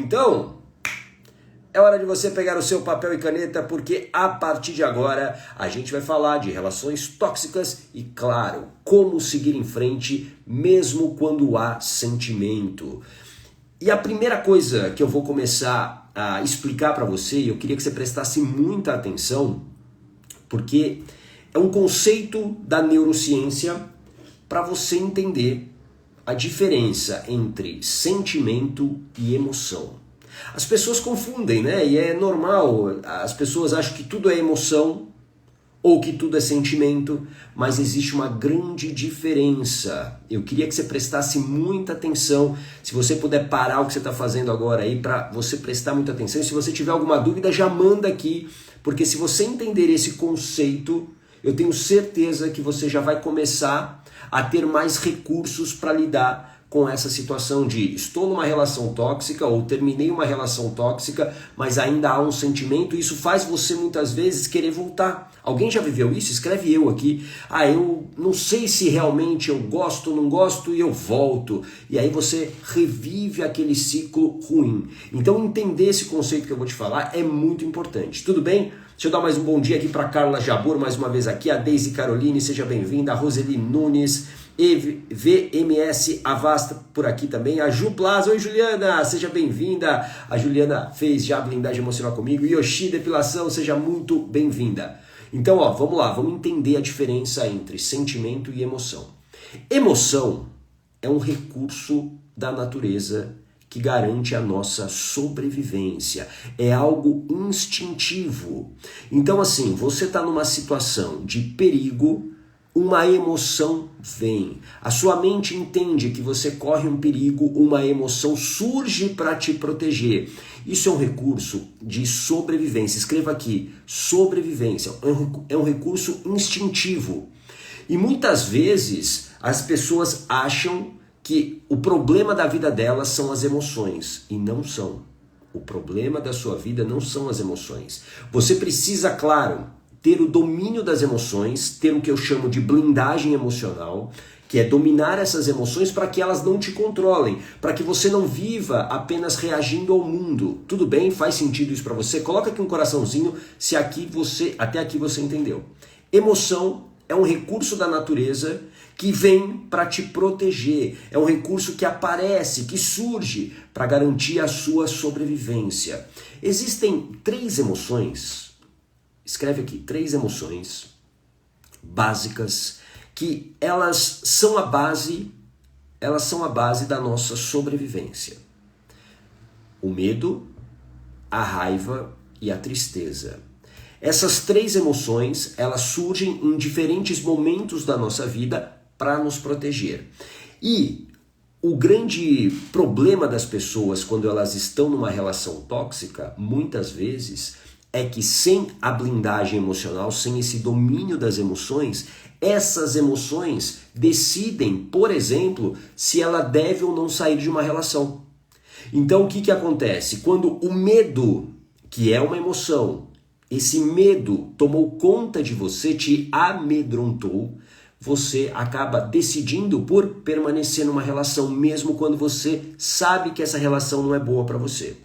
Então, é hora de você pegar o seu papel e caneta, porque a partir de agora a gente vai falar de relações tóxicas e, claro, como seguir em frente mesmo quando há sentimento. E a primeira coisa que eu vou começar a explicar para você, e eu queria que você prestasse muita atenção, porque é um conceito da neurociência para você entender a diferença entre sentimento e emoção. As pessoas confundem, né? E é normal, as pessoas acham que tudo é emoção ou que tudo é sentimento, mas existe uma grande diferença. Eu queria que você prestasse muita atenção. Se você puder parar o que você está fazendo agora aí para você prestar muita atenção. E se você tiver alguma dúvida, já manda aqui, porque se você entender esse conceito, eu tenho certeza que você já vai começar a ter mais recursos para lidar com essa situação de estou numa relação tóxica ou terminei uma relação tóxica, mas ainda há um sentimento, e isso faz você muitas vezes querer voltar. Alguém já viveu isso? Escreve eu aqui. Eu não sei se realmente eu gosto ou não gosto e eu volto. E aí você revive aquele ciclo ruim. Então entender esse conceito que eu vou te falar é muito importante. Tudo bem? Deixa eu dar mais um bom dia aqui para Carla Jabor, mais uma vez aqui, a Deise Caroline, seja bem-vinda, a Roseli Nunes, VMS Avasta por aqui também, a Ju Plaza, oi Juliana, seja bem-vinda, a Juliana fez já a blindagem emocional comigo, Yoshi Depilação, seja muito bem-vinda. Então, vamos lá, vamos entender a diferença entre sentimento e emoção. Emoção é um recurso da natureza que garante a nossa sobrevivência. É algo instintivo. Então, assim, você está numa situação de perigo, uma emoção vem. A sua mente entende que você corre um perigo, uma emoção surge para te proteger. Isso é um recurso de sobrevivência. Escreva aqui, sobrevivência. É um recurso instintivo. E muitas vezes as pessoas acham que o problema da vida delas são as emoções, e não são. O problema da sua vida não são as emoções. Você precisa, claro, ter o domínio das emoções, ter o que eu chamo de blindagem emocional, que é dominar essas emoções para que elas não te controlem, para que você não viva apenas reagindo ao mundo. Tudo bem? Faz sentido isso para você? Coloca aqui um coraçãozinho se até aqui você entendeu. Emoção é um recurso da natureza que vem para te proteger. É um recurso que aparece, que surge para garantir a sua sobrevivência. Existem 3 emoções, escreve aqui, 3 emoções básicas que elas são a base da nossa sobrevivência. O medo, a raiva e a tristeza. Essas 3 emoções, elas surgem em diferentes momentos da nossa vida para nos proteger. E o grande problema das pessoas quando elas estão numa relação tóxica, muitas vezes, é que sem a blindagem emocional, sem esse domínio das emoções, essas emoções decidem, por exemplo, se ela deve ou não sair de uma relação. Então o que acontece? Quando o medo, que é uma emoção, esse medo tomou conta de você, te amedrontou, você acaba decidindo por permanecer numa relação, mesmo quando você sabe que essa relação não é boa para você.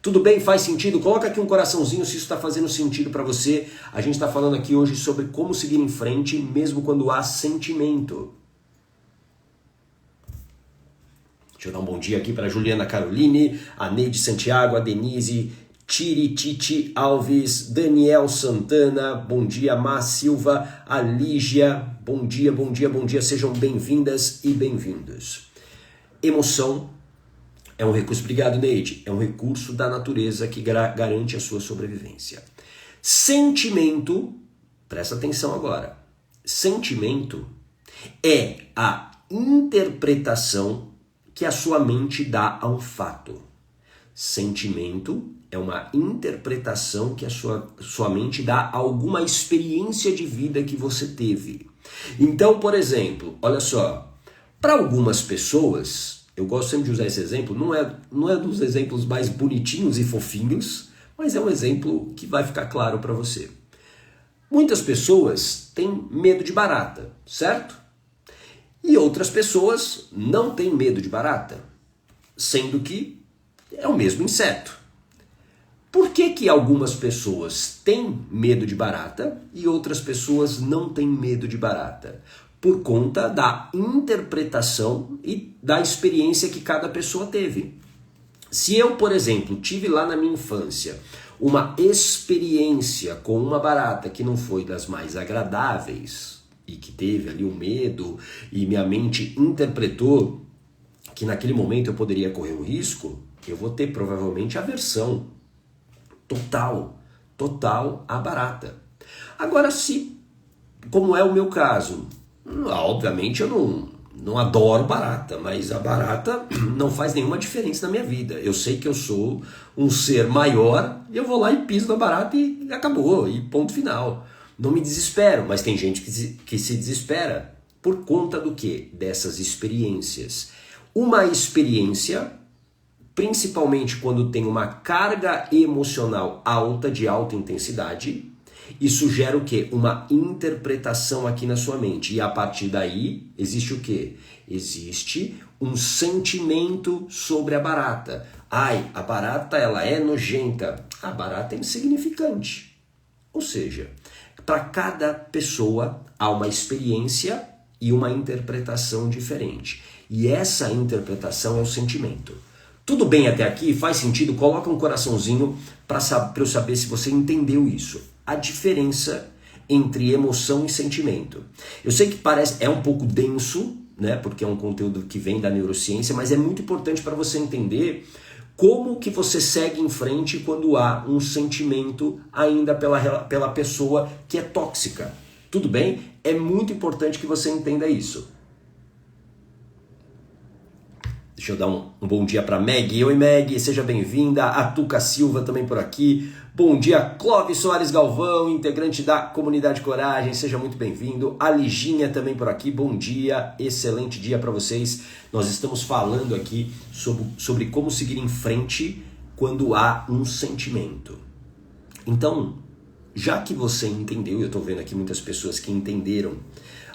Tudo bem? Faz sentido? Coloca aqui um coraçãozinho se isso está fazendo sentido para você. A gente está falando aqui hoje sobre como seguir em frente, mesmo quando há sentimento. Deixa eu dar um bom dia aqui para a Juliana Caroline, a Neide Santiago, a Denise Titi Alves, Daniel Santana, bom dia, Má Silva, a Lígia, bom dia, sejam bem-vindas e bem-vindos. Emoção é um recurso, obrigado Neide, é um recurso da natureza que garante a sua sobrevivência. Sentimento, presta atenção agora, sentimento é a interpretação que a sua mente dá a um fato. Sentimento é uma interpretação que a sua mente dá a alguma experiência de vida que você teve. Então, por exemplo, olha só, para algumas pessoas, eu gosto sempre de usar esse exemplo, não é dos exemplos mais bonitinhos e fofinhos, mas é um exemplo que vai ficar claro para você. Muitas pessoas têm medo de barata, certo? E outras pessoas não têm medo de barata, sendo que É o mesmo inseto. Por que que algumas pessoas têm medo de barata e outras pessoas não têm medo de barata? Por conta da interpretação e da experiência que cada pessoa teve. Se eu, por exemplo, tive lá na minha infância uma experiência com uma barata que não foi das mais agradáveis e que teve ali um medo e minha mente interpretou que naquele momento eu poderia correr um risco, eu vou ter provavelmente aversão total à barata. Agora, se, como é o meu caso, obviamente eu não adoro barata, mas a barata não faz nenhuma diferença na minha vida. Eu sei que eu sou um ser maior, e eu vou lá e piso na barata e acabou, e ponto final. Não me desespero, mas tem gente que se desespera por conta do quê? Dessas experiências. Uma experiência, principalmente quando tem uma carga emocional alta, de alta intensidade, isso gera o quê? Uma interpretação aqui na sua mente. E a partir daí, existe o quê? Existe um sentimento sobre a barata. Ai, a barata ela é nojenta. A barata é insignificante. Ou seja, para cada pessoa há uma experiência e uma interpretação diferente. E essa interpretação é o sentimento. Tudo bem até aqui? Faz sentido? Coloca um coraçãozinho para eu saber se você entendeu isso. A diferença entre emoção e sentimento. Eu sei que parece um pouco denso, né? Porque é um conteúdo que vem da neurociência, mas é muito importante para você entender como que você segue em frente quando há um sentimento ainda pela pessoa que é tóxica. Tudo bem? É muito importante que você entenda isso. Deixa eu dar um bom dia para Meg. Oi, Meg, seja bem-vinda. A Tuca Silva também por aqui. Bom dia, Clóvis Soares Galvão, integrante da Comunidade Coragem. Seja muito bem-vindo. A Liginha também por aqui. Bom dia, excelente dia para vocês. Nós estamos falando aqui sobre como seguir em frente quando há um sentimento. Então, já que você entendeu, eu estou vendo aqui muitas pessoas que entenderam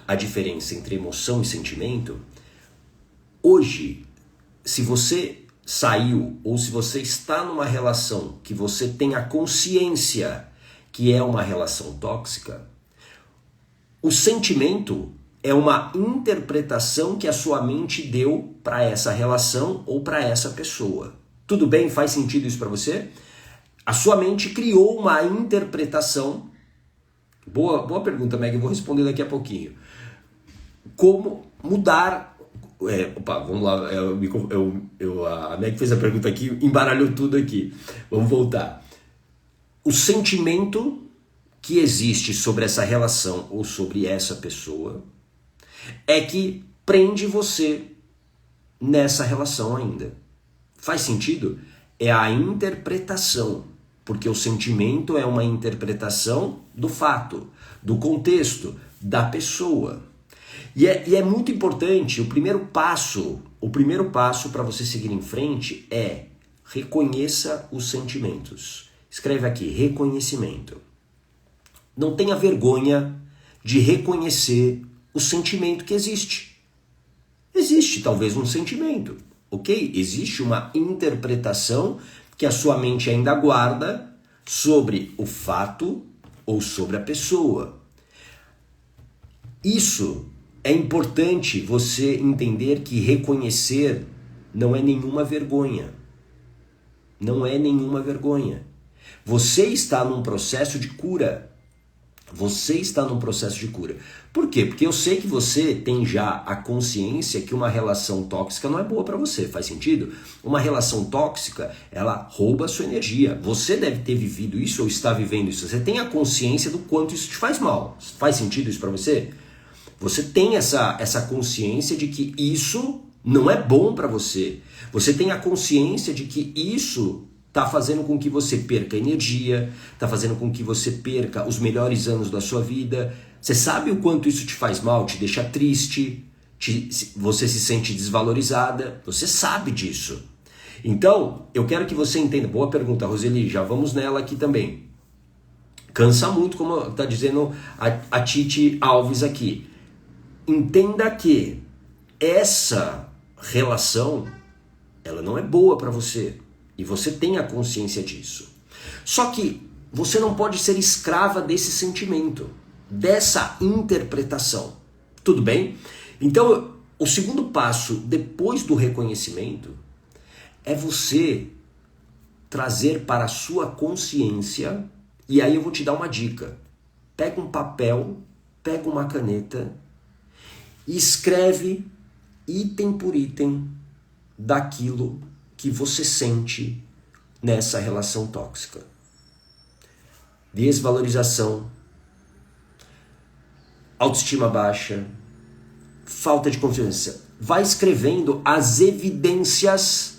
a diferença entre emoção e sentimento, hoje, se você saiu ou se você está numa relação que você tem a consciência que é uma relação tóxica, o sentimento é uma interpretação que a sua mente deu para essa relação ou para essa pessoa. Tudo bem? Faz sentido isso para você? A sua mente criou uma interpretação. Boa pergunta, Meg, eu vou responder daqui a pouquinho. Como mudar... vamos lá, a Meg fez a pergunta aqui, embaralhou tudo aqui. Vamos voltar. O sentimento que existe sobre essa relação ou sobre essa pessoa é que prende você nessa relação ainda. Faz sentido? É a interpretação, porque o sentimento é uma interpretação do fato, do contexto, da pessoa. E é muito importante, o primeiro passo para você seguir em frente é reconheça os sentimentos. Escreve aqui, reconhecimento. Não tenha vergonha de reconhecer o sentimento que existe. Existe talvez um sentimento, ok? Existe uma interpretação que a sua mente ainda guarda sobre o fato ou sobre a pessoa. Isso é importante você entender que reconhecer não é nenhuma vergonha. Não é nenhuma vergonha. Você está num processo de cura. Você está num processo de cura. Por quê? Porque eu sei que você tem já a consciência que uma relação tóxica não é boa para você. Faz sentido? Uma relação tóxica, ela rouba a sua energia. Você deve ter vivido isso ou está vivendo isso. Você tem a consciência do quanto isso te faz mal. Faz sentido isso para você? Você tem essa consciência de que isso não é bom para você. Você tem a consciência de que isso está fazendo com que você perca energia, está fazendo com que você perca os melhores anos da sua vida. Você sabe o quanto isso te faz mal, te deixa triste, você se sente desvalorizada, você sabe disso. Então, eu quero que você entenda. Boa pergunta, Roseli, já vamos nela aqui também. Cansa muito, como está dizendo a Titi Alves aqui. Entenda que essa relação, ela não é boa para você. E você tem a consciência disso. Só que você não pode ser escrava desse sentimento, dessa interpretação. Tudo bem? Então, o segundo passo, depois do reconhecimento, é você trazer para a sua consciência, e aí eu vou te dar uma dica. Pega um papel, pega uma caneta e escreve item por item daquilo que você sente nessa relação tóxica. Desvalorização, autoestima baixa, falta de confiança. Vai escrevendo as evidências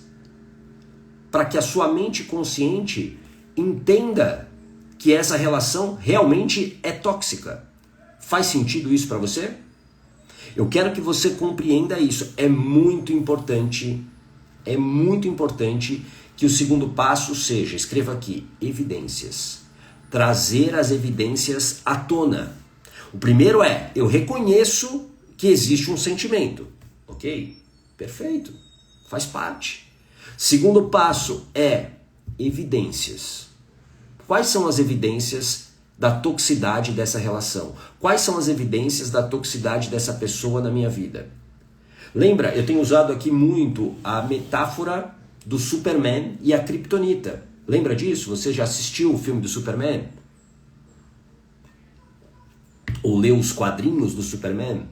para que a sua mente consciente entenda que essa relação realmente é tóxica. Faz sentido isso para você? Eu quero que você compreenda isso. É muito importante que o segundo passo seja, escreva aqui, evidências. Trazer as evidências à tona. O primeiro é, eu reconheço que existe um sentimento. Ok? Perfeito. Faz parte. Segundo passo é evidências. Quais são as evidências da toxicidade dessa relação? Quais são as evidências da toxicidade dessa pessoa na minha vida? Lembra, eu tenho usado aqui muito a metáfora do Superman e a Kryptonita. Lembra disso? Você já assistiu o filme do Superman? Ou leu os quadrinhos do Superman?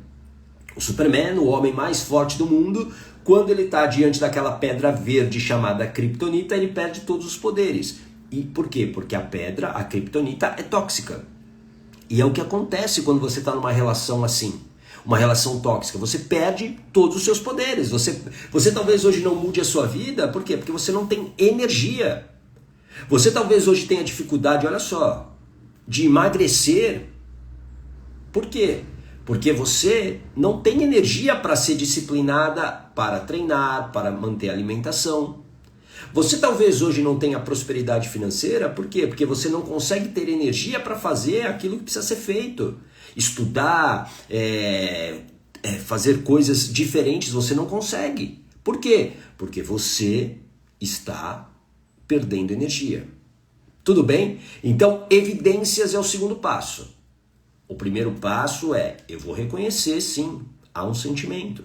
O Superman, o homem mais forte do mundo, quando ele está diante daquela pedra verde chamada Kryptonita, ele perde todos os poderes. E por quê? Porque a pedra, a Kryptonita, é tóxica. E é o que acontece quando você está numa relação assim, uma relação tóxica. Você perde todos os seus poderes. Você talvez hoje não mude a sua vida, por quê? Porque você não tem energia. Você talvez hoje tenha dificuldade, olha só, de emagrecer. Por quê? Porque você não tem energia para ser disciplinada, para treinar, para manter a alimentação. Você talvez hoje não tenha prosperidade financeira, por quê? Porque você não consegue ter energia para fazer aquilo que precisa ser feito. Estudar, fazer coisas diferentes, você não consegue. Por quê? Porque você está perdendo energia. Tudo bem? Então, evidências é o segundo passo. O primeiro passo é, eu vou reconhecer, sim, há um sentimento.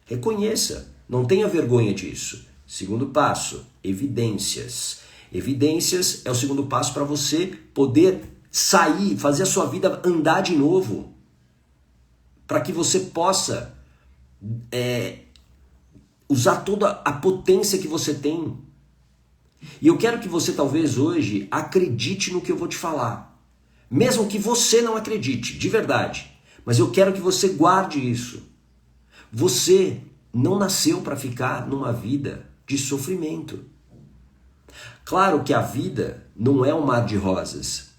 Reconheça, não tenha vergonha disso. Segundo passo, evidências. Evidências é o segundo passo para você poder sair, fazer a sua vida andar de novo. Para que você possa usar toda a potência que você tem. E eu quero que você talvez hoje acredite no que eu vou te falar. Mesmo que você não acredite, de verdade. Mas eu quero que você guarde isso. Você não nasceu para ficar numa vida de sofrimento. Claro que a vida não é um mar de rosas.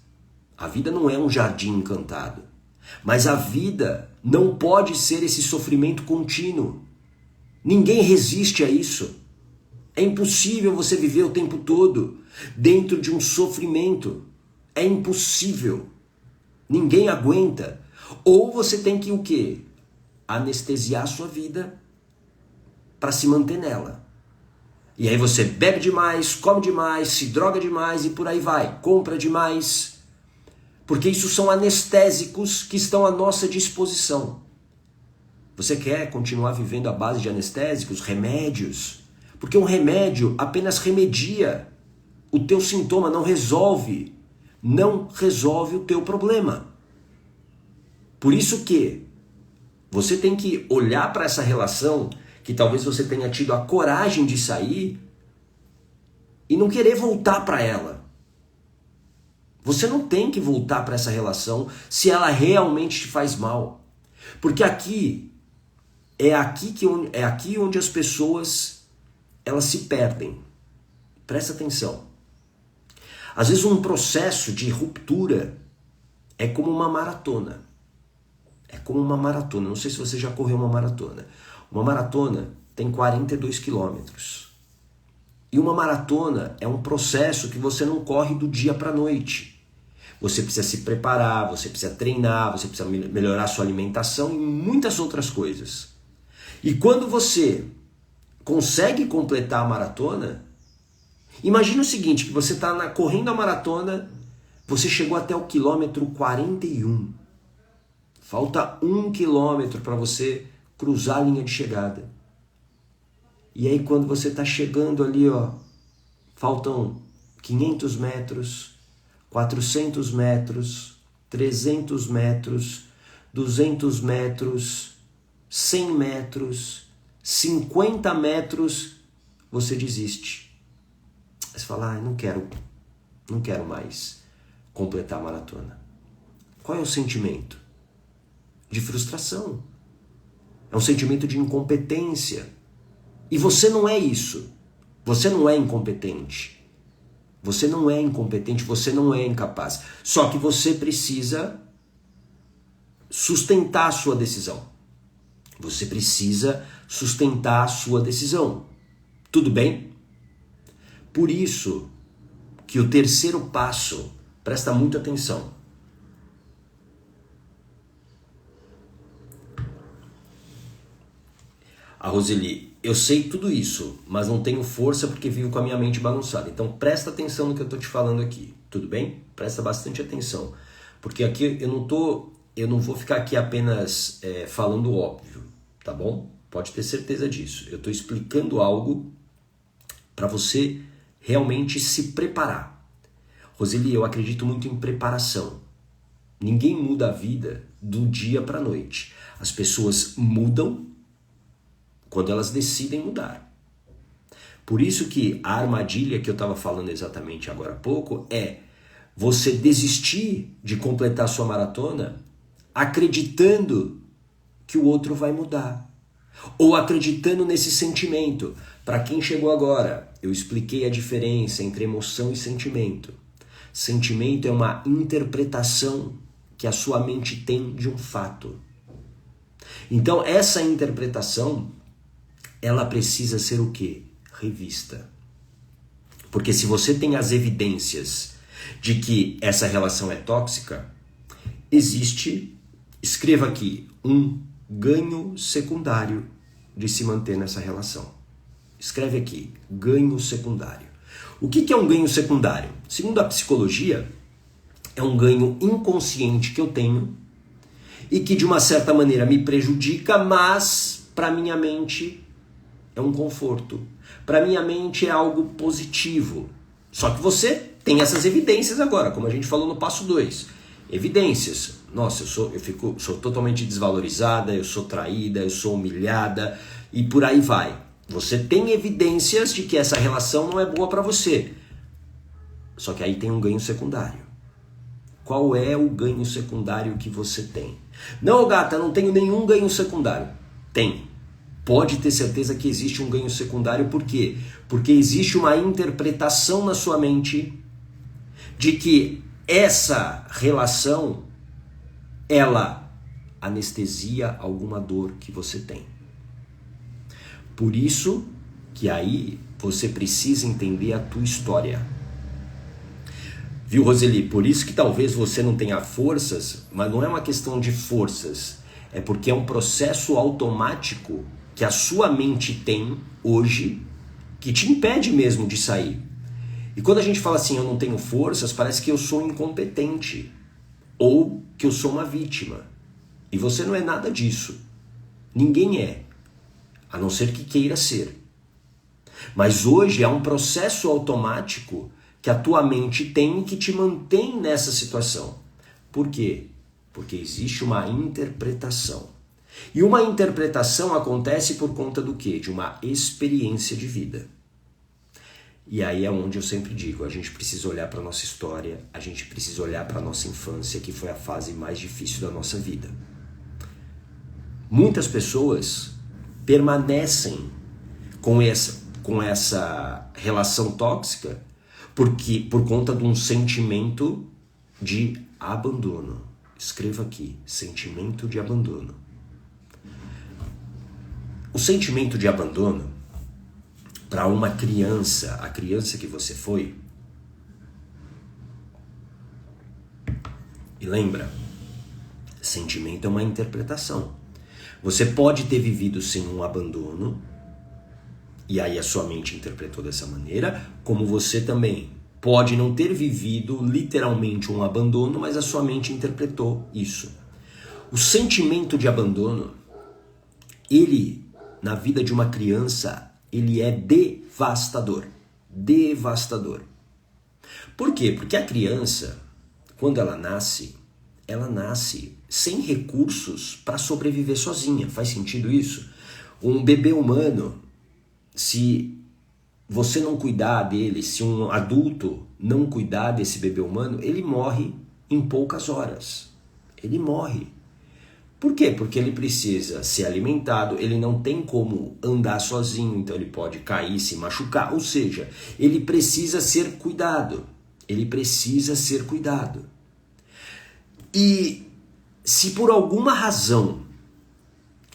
A vida não é um jardim encantado. Mas a vida não pode ser esse sofrimento contínuo. Ninguém resiste a isso. É impossível você viver o tempo todo dentro de um sofrimento. É impossível. Ninguém aguenta. Ou você tem que o quê? Anestesiar a sua vida para se manter nela. E aí você bebe demais, come demais, se droga demais e por aí vai. Compra demais. Porque isso são anestésicos que estão à nossa disposição. Você quer continuar vivendo à base de anestésicos, remédios? Porque um remédio apenas remedia. O teu sintoma não resolve. Não resolve o teu problema. Por isso que você tem que olhar para essa relação que talvez você tenha tido a coragem de sair e não querer voltar para ela. Você não tem que voltar para essa relação se ela realmente te faz mal. Porque aqui é aqui onde as pessoas elas se perdem. Presta atenção. Às vezes um processo de ruptura é como uma maratona. É como uma maratona. Não sei se você já correu uma maratona. Uma maratona tem 42 quilômetros. E uma maratona é um processo que você não corre do dia para a noite. Você precisa se preparar, você precisa treinar, você precisa melhorar a sua alimentação e muitas outras coisas. E quando você consegue completar a maratona, Imagina o seguinte, que você está correndo a maratona, você chegou até o quilômetro 41. Falta 1 quilômetro para você cruzar a linha de chegada. E aí quando você está chegando ali, ó, faltam 500 metros, 400 metros, 300 metros, 200 metros, 100 metros, 50 metros, você desiste. Você fala, não quero mais completar a maratona. Qual é o sentimento? De frustração. É um sentimento de incompetência. E você não é isso. Você não é incompetente. Você não é incompetente, você não é incapaz. Só que você precisa sustentar a sua decisão. Você precisa sustentar a sua decisão. Tudo bem? Por isso que o terceiro passo, presta muita atenção. A Roseli, eu sei tudo isso, mas não tenho força porque vivo com a minha mente bagunçada. Então presta atenção no que eu estou te falando aqui, tudo bem? Presta bastante atenção, porque aqui eu não vou ficar aqui apenas falando óbvio, tá bom? Pode ter certeza disso. Eu estou explicando algo para você realmente se preparar. Roseli, eu acredito muito em preparação. Ninguém muda a vida do dia para a noite. As pessoas mudam quando elas decidem mudar. Por isso que a armadilha que eu estava falando exatamente agora há pouco é você desistir de completar sua maratona acreditando que o outro vai mudar. Ou acreditando nesse sentimento. Para quem chegou agora, eu expliquei a diferença entre emoção e sentimento. Sentimento é uma interpretação que a sua mente tem de um fato. Então essa interpretação, ela precisa ser o quê? Revista. Porque se você tem as evidências de que essa relação é tóxica, existe, escreva aqui, um ganho secundário de se manter nessa relação. Escreve aqui, ganho secundário. O que é um ganho secundário? Segundo a psicologia, é um ganho inconsciente que eu tenho e que de uma certa maneira me prejudica, mas para minha mente é um conforto. Para minha mente é algo positivo. Só que você tem essas evidências agora, como a gente falou no passo 2. Evidências. Nossa, eu sou totalmente desvalorizada, eu sou traída, eu sou humilhada e por aí vai. Você tem evidências de que essa relação não é boa para você. Só que aí tem um ganho secundário. Qual é o ganho secundário que você tem? Não, gata, não tenho nenhum ganho secundário. Tem. Pode ter certeza que existe um ganho secundário. Por quê? Porque existe uma interpretação na sua mente de que essa relação, ela anestesia alguma dor que você tem. Por isso que aí você precisa entender a tua história. Viu, Roseli? Por isso que talvez você não tenha forças, mas não é uma questão de forças. É porque é um processo automático que a sua mente tem hoje que te impede mesmo de sair. E quando a gente fala assim, eu não tenho forças, parece que eu sou incompetente ou que eu sou uma vítima. E você não é nada disso. Ninguém é, a não ser que queira ser. Mas hoje há um processo automático que a tua mente tem que te mantém nessa situação. Por quê? Porque existe uma interpretação. E uma interpretação acontece por conta do quê? De uma experiência de vida. E aí é onde eu sempre digo, a gente precisa olhar para a nossa história, a gente precisa olhar para a nossa infância, que foi a fase mais difícil da nossa vida. Muitas pessoas permanecem com essa relação tóxica por conta de um sentimento de abandono. Escreva aqui, sentimento de abandono. O sentimento de abandono, para uma criança, a criança que você foi, e lembra, sentimento é uma interpretação. Você pode ter vivido sem um abandono E aí a sua mente interpretou dessa maneira, como você também pode não ter vivido literalmente um abandono, mas a sua mente interpretou isso. O sentimento de abandono, ele, na vida de uma criança, ele é devastador. Devastador. Por quê? Porque a criança, quando ela nasce sem recursos para sobreviver sozinha. Faz sentido isso? Um bebê humano, se você não cuidar dele, se um adulto não cuidar desse bebê humano, ele morre em poucas horas. Ele morre. Por quê? Porque ele precisa ser alimentado, ele não tem como andar sozinho, então ele pode cair, se machucar, ou seja, ele precisa ser cuidado. Ele precisa ser cuidado. E se por alguma razão,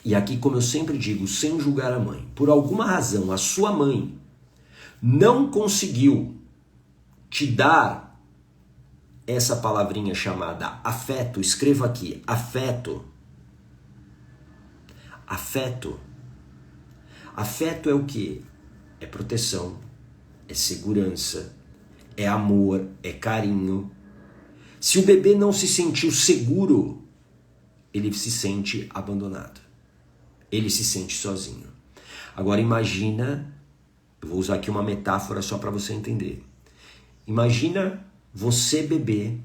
e aqui como eu sempre digo, sem julgar a mãe, por alguma razão a sua mãe não conseguiu te dar essa palavrinha chamada afeto, escreva aqui, afeto. Afeto. Afeto é o quê? É proteção, é segurança, é amor, é carinho. Se o bebê não se sentiu seguro, ele se sente abandonado. Ele se sente sozinho. Agora imagina, eu vou usar aqui uma metáfora só para você entender. Imagina você bebê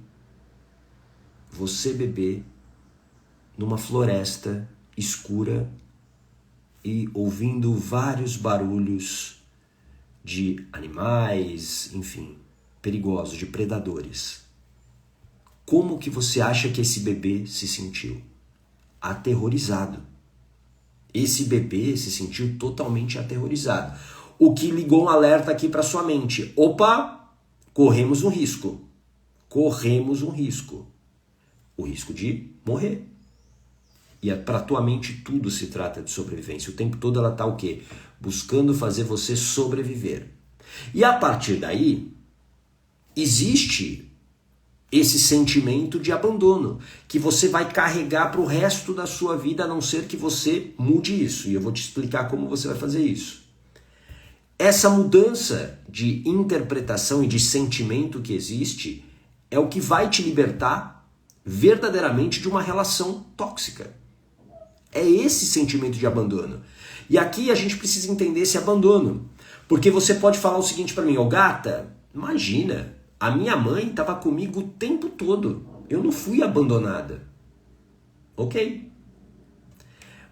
numa floresta escura e ouvindo vários barulhos de animais, enfim, perigosos, de predadores. Como que você acha que esse bebê se sentiu? Aterrorizado. Esse bebê se sentiu totalmente aterrorizado. O que ligou um alerta aqui para sua mente. Opa, corremos um risco. Corremos um risco. O risco de morrer. E para tua mente tudo se trata de sobrevivência. O tempo todo ela está o quê? Buscando fazer você sobreviver. E a partir daí, existe esse sentimento de abandono, que você vai carregar para o resto da sua vida, a não ser que você mude isso. E eu vou te explicar como você vai fazer isso. Essa mudança de interpretação e de sentimento que existe é o que vai te libertar verdadeiramente de uma relação tóxica. É esse sentimento de abandono. E aqui a gente precisa entender esse abandono. Porque você pode falar o seguinte para mim, ô gata, imagina, a minha mãe estava comigo o tempo todo. Eu não fui abandonada. Ok.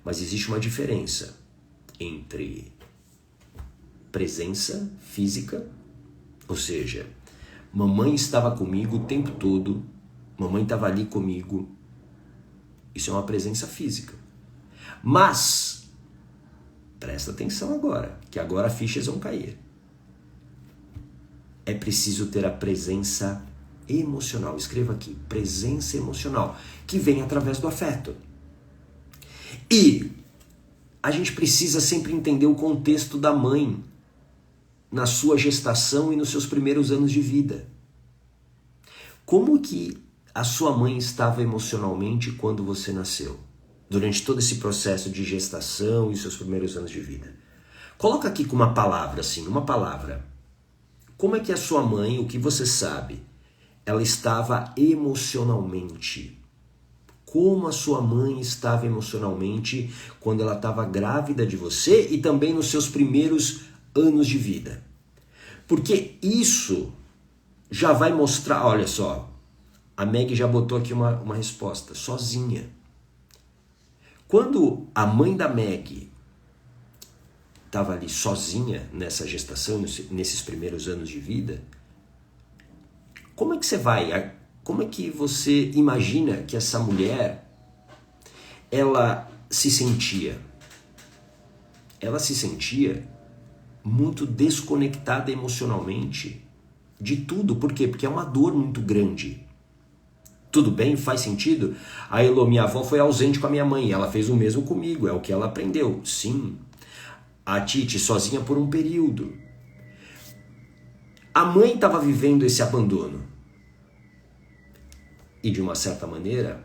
Mas existe uma diferença entre presença física, ou seja, mamãe estava comigo o tempo todo, mamãe estava ali comigo. Isso é uma presença física. Mas, presta atenção agora, que agora fichas vão cair. É preciso ter a presença emocional. Escreva aqui, presença emocional, que vem através do afeto. E a gente precisa sempre entender o contexto da mãe na sua gestação e nos seus primeiros anos de vida. Como que a sua mãe estava emocionalmente quando você nasceu? Durante todo esse processo de gestação e seus primeiros anos de vida. Coloca aqui com uma palavra, assim, uma palavra. Como é que a sua mãe, o que você sabe, ela estava emocionalmente? Como a sua mãe estava emocionalmente quando ela estava grávida de você e também nos seus primeiros anos de vida? Porque isso já vai mostrar, olha só, a Meg já botou aqui uma resposta, sozinha. Quando a mãe da Meg estava ali sozinha nessa gestação, nesses primeiros anos de vida, como é que você imagina que essa mulher, ela se sentia? Ela se sentia muito desconectada emocionalmente de tudo. Por quê? Porque é uma dor muito grande. Tudo bem? Faz sentido? A Elô, minha avó, foi ausente com a minha mãe. Ela fez o mesmo comigo. É o que ela aprendeu. Sim. A Titi sozinha por um período. A mãe estava vivendo esse abandono. E de uma certa maneira,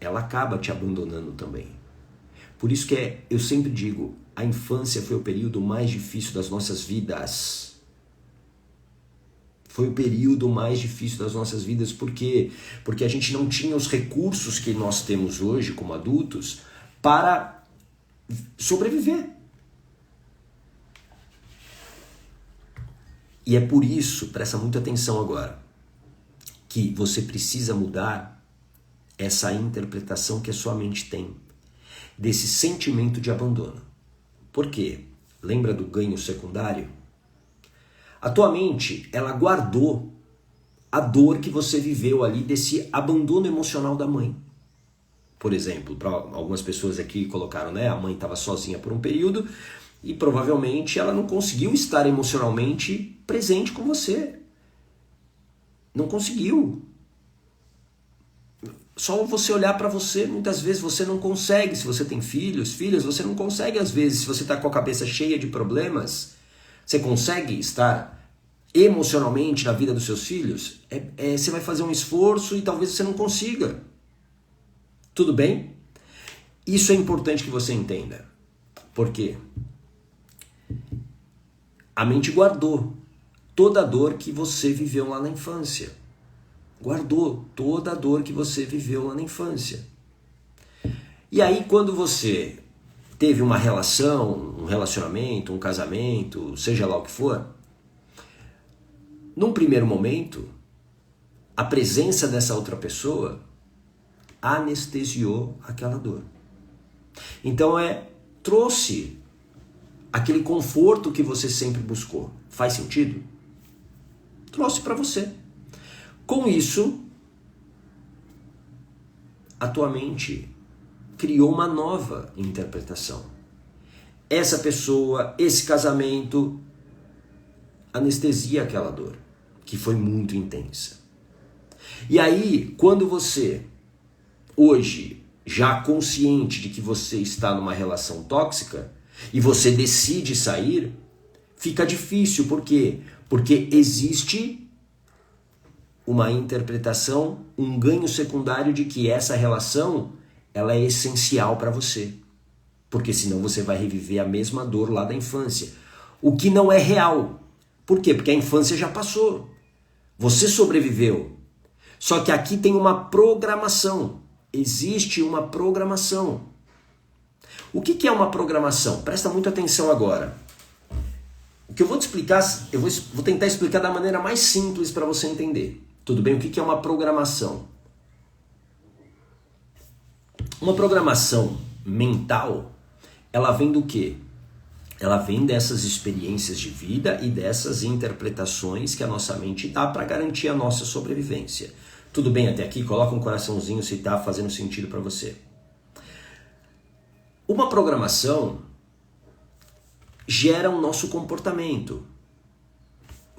ela acaba te abandonando também. Por isso que eu sempre digo, a infância foi o período mais difícil das nossas vidas. Foi o período mais difícil das nossas vidas. Por quê? Porque a gente não tinha os recursos que nós temos hoje como adultos para sobreviver. E é por isso, presta muita atenção agora, que você precisa mudar essa interpretação que a sua mente tem desse sentimento de abandono. Por quê? Lembra do ganho secundário? A tua mente, ela guardou a dor que você viveu ali desse abandono emocional da mãe. Por exemplo, para algumas pessoas aqui colocaram, né? A mãe estava sozinha por um período e provavelmente ela não conseguiu estar emocionalmente presente com você. Não conseguiu. Só você olhar para você, muitas vezes você não consegue. Se você tem filhos, filhas, você não consegue às vezes. Se você está com a cabeça cheia de problemas, você consegue estar emocionalmente na vida dos seus filhos? Você vai fazer um esforço e talvez você não consiga. Tudo bem? Isso é importante que você entenda. Por quê? A mente guardou toda a dor que você viveu lá na infância. Guardou toda a dor que você viveu lá na infância. E aí quando você teve uma relação, um relacionamento, um casamento, seja lá o que for, num primeiro momento, a presença dessa outra pessoa anestesiou aquela dor. Então trouxe aquele conforto que você sempre buscou. Faz sentido? Trouxe para você. Com isso, a tua mente criou uma nova interpretação. Essa pessoa, esse casamento, anestesia aquela dor, que foi muito intensa. E aí, quando você, hoje, já consciente de que você está numa relação tóxica, e você decide sair, fica difícil. Por quê? Porque existe uma interpretação, um ganho secundário de que essa relação ela é essencial para você. Porque senão você vai reviver a mesma dor lá da infância. O que não é real. Por quê? Porque a infância já passou. Você sobreviveu. Só que aqui tem uma programação. Existe uma programação. O que é uma programação? Presta muita atenção agora. O que eu vou te explicar, eu vou tentar explicar da maneira mais simples para você entender. Tudo bem? O que é uma programação? Uma programação mental, ela vem do quê? Ela vem dessas experiências de vida e dessas interpretações que a nossa mente dá para garantir a nossa sobrevivência. Tudo bem até aqui? Coloca um coraçãozinho se está fazendo sentido para você. Uma programação gera o nosso comportamento.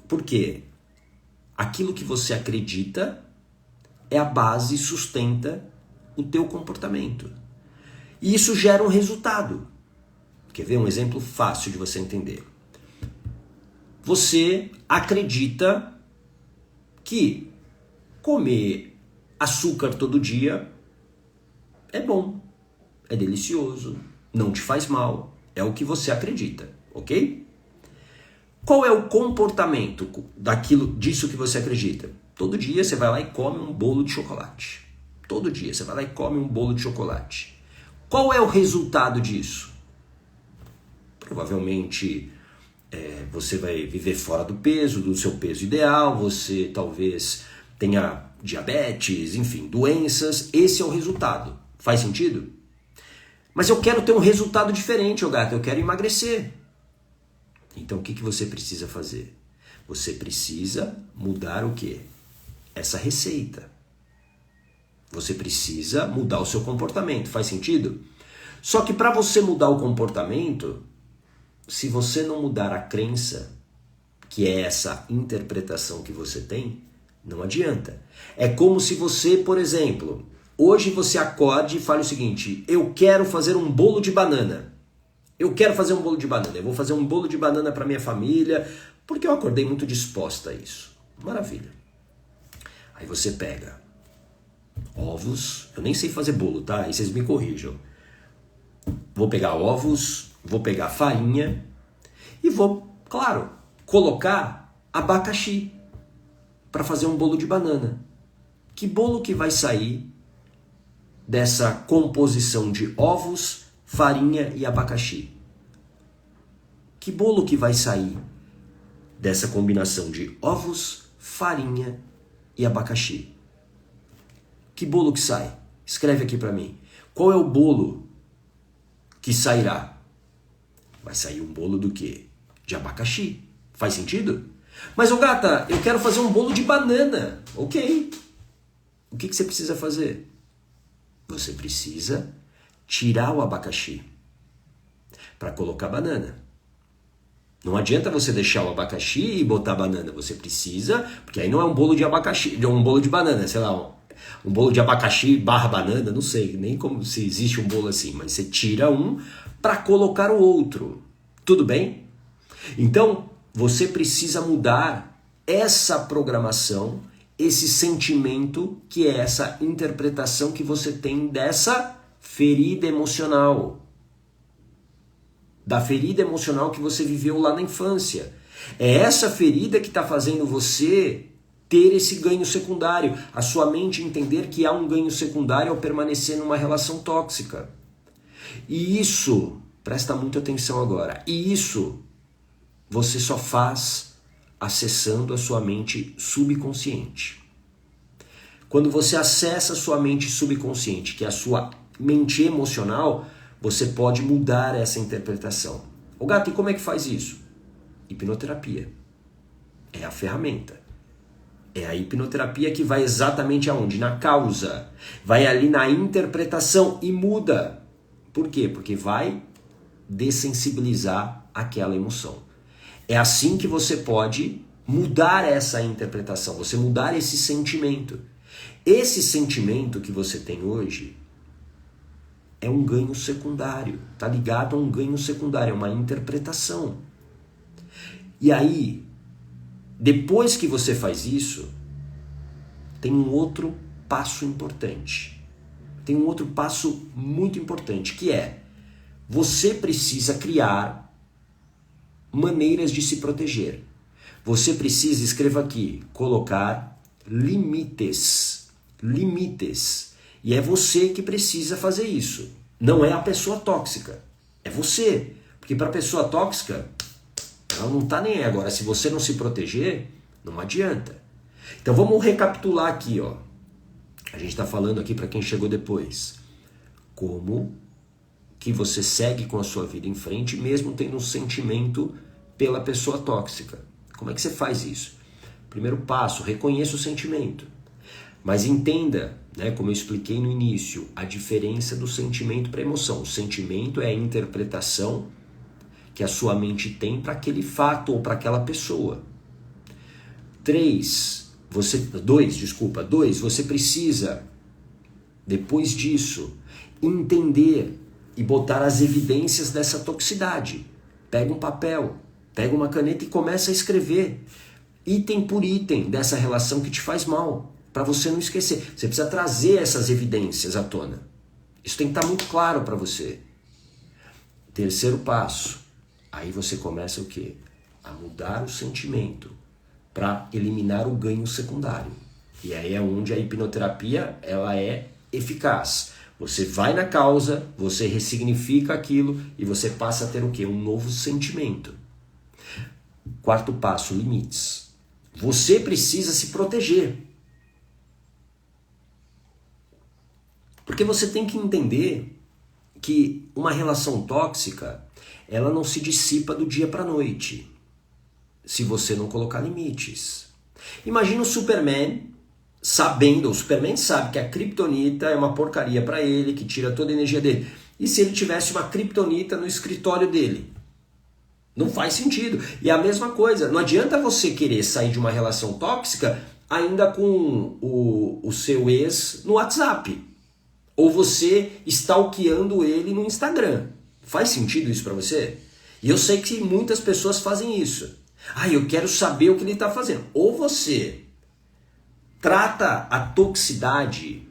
Por quê? Aquilo que você acredita é a base e sustenta o teu comportamento. E isso gera um resultado. Quer ver um exemplo fácil de você entender? Você acredita que comer açúcar todo dia é bom, é delicioso, não te faz mal, é o que você acredita, ok? Qual é o comportamento disso que você acredita? Todo dia você vai lá e come um bolo de chocolate. Todo dia você vai lá e come um bolo de chocolate. Qual é o resultado disso? Provavelmente você vai viver fora do seu peso ideal, você talvez tenha diabetes, enfim, doenças. Esse é o resultado. Faz sentido? Mas eu quero ter um resultado diferente, ô gato, eu quero emagrecer. Então o que você precisa fazer? Você precisa mudar o quê? Essa receita. Você precisa mudar o seu comportamento. Faz sentido? Só que para você mudar o comportamento, se você não mudar a crença, que é essa interpretação que você tem, não adianta. É como se você, por exemplo, hoje você acorde e fale o seguinte: eu quero fazer um bolo de banana. Eu quero fazer um bolo de banana. Eu vou fazer um bolo de banana para minha família, porque eu acordei muito disposta a isso. Maravilha. Aí você pega ovos. Eu nem sei fazer bolo, tá? Aí vocês me corrijam. Vou pegar ovos, vou pegar farinha e vou, claro, colocar abacaxi para fazer um bolo de banana. Que bolo que vai sair dessa composição de ovos, farinha e abacaxi? Que bolo que vai sair dessa combinação de ovos, farinha e abacaxi? Que bolo que sai? Escreve aqui para mim. Qual é o bolo que sairá? Vai sair um bolo do quê? De abacaxi. Faz sentido? Mas, ô gata, eu quero fazer um bolo de banana. Ok. O que você precisa fazer? Você precisa tirar o abacaxi para colocar banana. Não adianta você deixar o abacaxi e botar banana. Você precisa, porque aí não é um bolo de abacaxi, é um bolo de banana, sei lá, um bolo de abacaxi barra banana, não sei, nem como se existe um bolo assim, mas você tira um para colocar o outro. Tudo bem? Então, você precisa mudar essa programação, esse sentimento, que é essa interpretação que você tem dessa ferida emocional. Da ferida emocional que você viveu lá na infância. É essa ferida que está fazendo você ter esse ganho secundário. A sua mente entender que há um ganho secundário ao permanecer numa relação tóxica. E isso, presta muita atenção agora, e isso você só faz acessando a sua mente subconsciente. Quando você acessa a sua mente subconsciente, que é a sua mente emocional, você pode mudar essa interpretação. Ô gato, e como é que faz isso? Hipnoterapia. É a ferramenta. É a hipnoterapia que vai exatamente aonde? Na causa. Vai ali na interpretação e muda. Por quê? Porque vai dessensibilizar aquela emoção. É assim que você pode mudar essa interpretação, você mudar esse sentimento. Esse sentimento que você tem hoje é um ganho secundário, tá ligado a um ganho secundário, é uma interpretação. E aí, depois que você faz isso, tem um outro passo importante. Tem um outro passo muito importante, que é você precisa criar maneiras de se proteger. Você precisa, escreva aqui, colocar limites. Limites. E é você que precisa fazer isso. Não é a pessoa tóxica. É você. Porque para a pessoa tóxica, ela não está nem aí. Agora, se você não se proteger, não adianta. Então vamos recapitular aqui, ó. A gente está falando aqui para quem chegou depois. Como que você segue com a sua vida em frente, mesmo tendo um sentimento pela pessoa tóxica. Como é que você faz isso? Primeiro passo, reconheça o sentimento. Mas entenda, né, como eu expliquei no início, a diferença do sentimento para a emoção. O sentimento é a interpretação que a sua mente tem para aquele fato ou para aquela pessoa. 2, você precisa, depois disso, entender e botar as evidências dessa toxicidade. Pega um papel, pega uma caneta e começa a escrever, item por item dessa relação que te faz mal, para você não esquecer. Você precisa trazer essas evidências à tona. Isso tem que estar muito claro para você. 3º passo, aí você começa o quê? A mudar o sentimento para eliminar o ganho secundário. E aí é onde a hipnoterapia ela é eficaz. Você vai na causa, você ressignifica aquilo e você passa a ter o quê? Um novo sentimento. 4º passo, limites. Você precisa se proteger. Porque você tem que entender que uma relação tóxica, ela não se dissipa do dia para a noite, se você não colocar limites. Imagina o Superman sabendo, o Superman sabe que a Kryptonita é uma porcaria para ele, que tira toda a energia dele. E se ele tivesse uma Kryptonita no escritório dele? Não faz sentido. E é a mesma coisa, não adianta você querer sair de uma relação tóxica ainda com o seu ex no WhatsApp. Ou você stalkeando ele no Instagram. Faz sentido isso para você? E eu sei que muitas pessoas fazem isso. Eu quero saber o que ele está fazendo. Ou você trata a toxicidade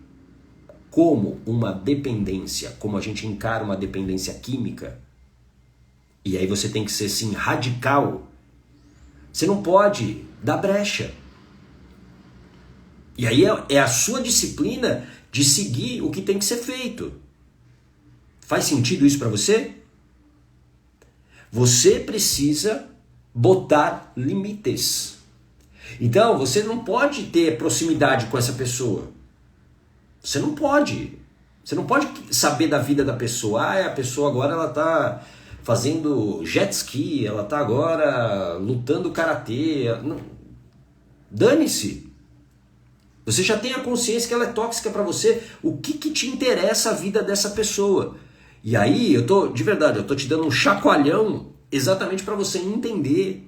como uma dependência, como a gente encara uma dependência química, E aí você tem que ser, sim, radical. Você não pode dar brecha. E aí é a sua disciplina de seguir o que tem que ser feito. Faz sentido isso para você? Você precisa botar limites. Então, você não pode ter proximidade com essa pessoa. Você não pode. Você não pode saber da vida da pessoa. Ah, a pessoa agora ela tá fazendo jet ski, ela tá agora lutando karatê. Dane-se. Você já tem a consciência que ela é tóxica para você. O que te interessa a vida dessa pessoa? E aí, de verdade, eu tô te dando um chacoalhão exatamente para você entender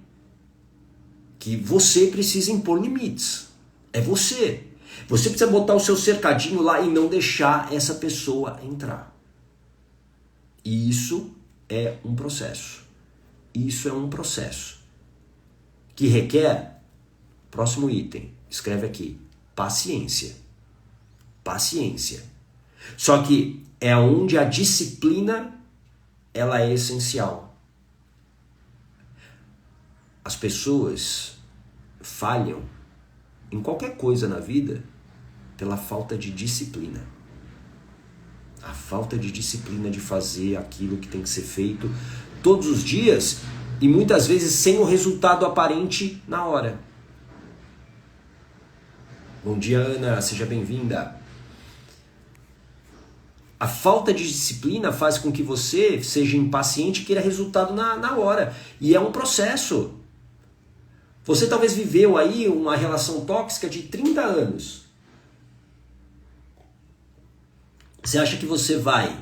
que você precisa impor limites. É você. Você precisa botar o seu cercadinho lá e não deixar essa pessoa entrar. E isso é um processo. Isso é um processo que requer, próximo item, escreve aqui, paciência. Paciência. Só que é onde a disciplina ela é essencial. As pessoas falham em qualquer coisa na vida pela falta de disciplina. A falta de disciplina de fazer aquilo que tem que ser feito todos os dias e muitas vezes sem o resultado aparente na hora. Bom dia, Ana, seja bem-vinda. A falta de disciplina faz com que você seja impaciente e queira resultado na hora. E é um processo. Você talvez viveu aí uma relação tóxica de 30 anos. Você acha que você vai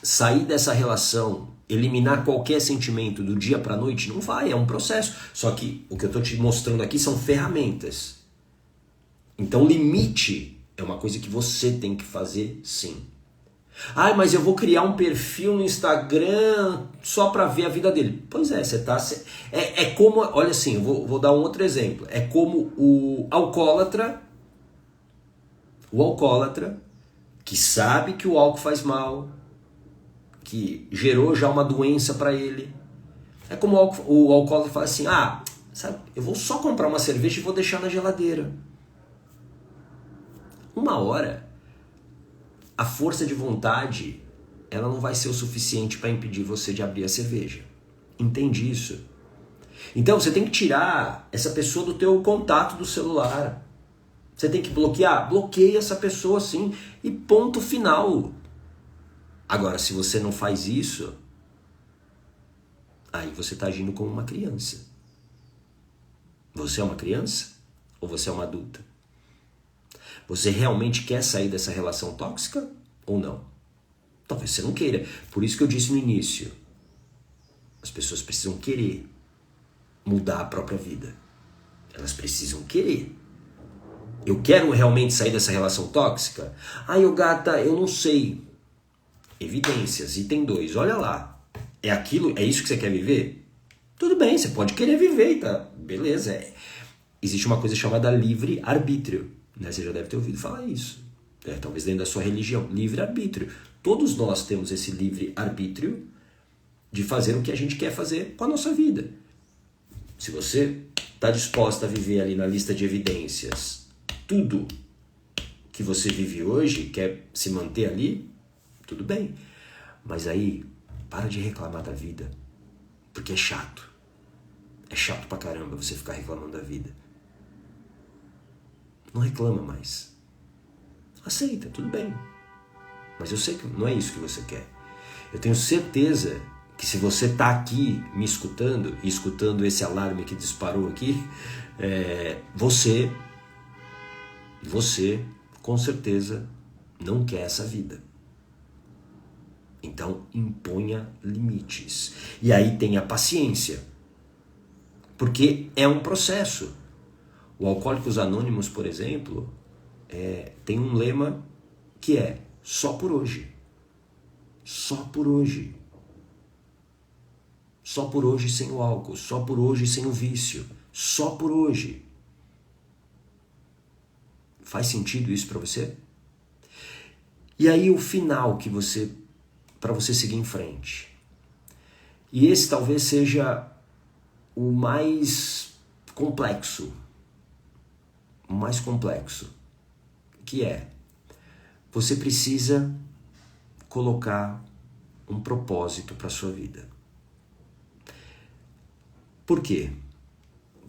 sair dessa relação, eliminar qualquer sentimento do dia para a noite? Não vai, é um processo. Só que o que eu estou te mostrando aqui são ferramentas. Então limite é uma coisa que você tem que fazer sim. Ah, mas eu vou criar um perfil no Instagram só para ver a vida dele. Pois é, você tá... É como... Olha assim, eu vou dar um outro exemplo. É como o alcoólatra que sabe que o álcool faz mal, que gerou já uma doença para ele. É como o alcoólatra fala assim, sabe, eu vou só comprar uma cerveja e vou deixar na geladeira. Uma hora, a força de vontade, ela não vai ser o suficiente para impedir você de abrir a cerveja. Entende isso? Então você tem que tirar essa pessoa do teu contato do celular. Você tem que bloquear? Bloqueia essa pessoa sim e ponto final. Agora, se você não faz isso, aí você está agindo como uma criança. Você é uma criança ou você é uma adulta? Você realmente quer sair dessa relação tóxica ou não? Talvez você não queira. Por isso que eu disse no início, as pessoas precisam querer mudar a própria vida. Elas precisam querer. Eu quero realmente sair dessa relação tóxica? Gata, eu não sei. Evidências, item 2, olha lá. É isso que você quer viver? Tudo bem, você pode querer viver, tá? Beleza. Existe uma coisa chamada livre-arbítrio. Né? Você já deve ter ouvido falar isso. Talvez dentro da sua religião. Livre-arbítrio. Todos nós temos esse livre-arbítrio de fazer o que a gente quer fazer com a nossa vida. Se você está disposta a viver ali na lista de evidências tudo que você vive hoje, quer se manter ali, tudo bem. Mas aí, para de reclamar da vida. Porque é chato. É chato pra caramba você ficar reclamando da vida. Não reclama mais. Aceita, tudo bem. Mas eu sei que não é isso que você quer. Eu tenho certeza que se você está aqui me escutando, e escutando esse alarme que disparou aqui, você com certeza não quer essa vida. Então imponha limites. E aí tenha paciência. Porque é um processo. O Alcoólicos Anônimos, por exemplo, tem um lema que é só por hoje. Só por hoje. Só por hoje sem o álcool. Só por hoje sem o vício. Só por hoje. Faz sentido isso para você? E aí o final que você para você seguir em frente. E esse talvez seja o mais complexo. O mais complexo. Que é, você precisa colocar um propósito para a sua vida. Por quê?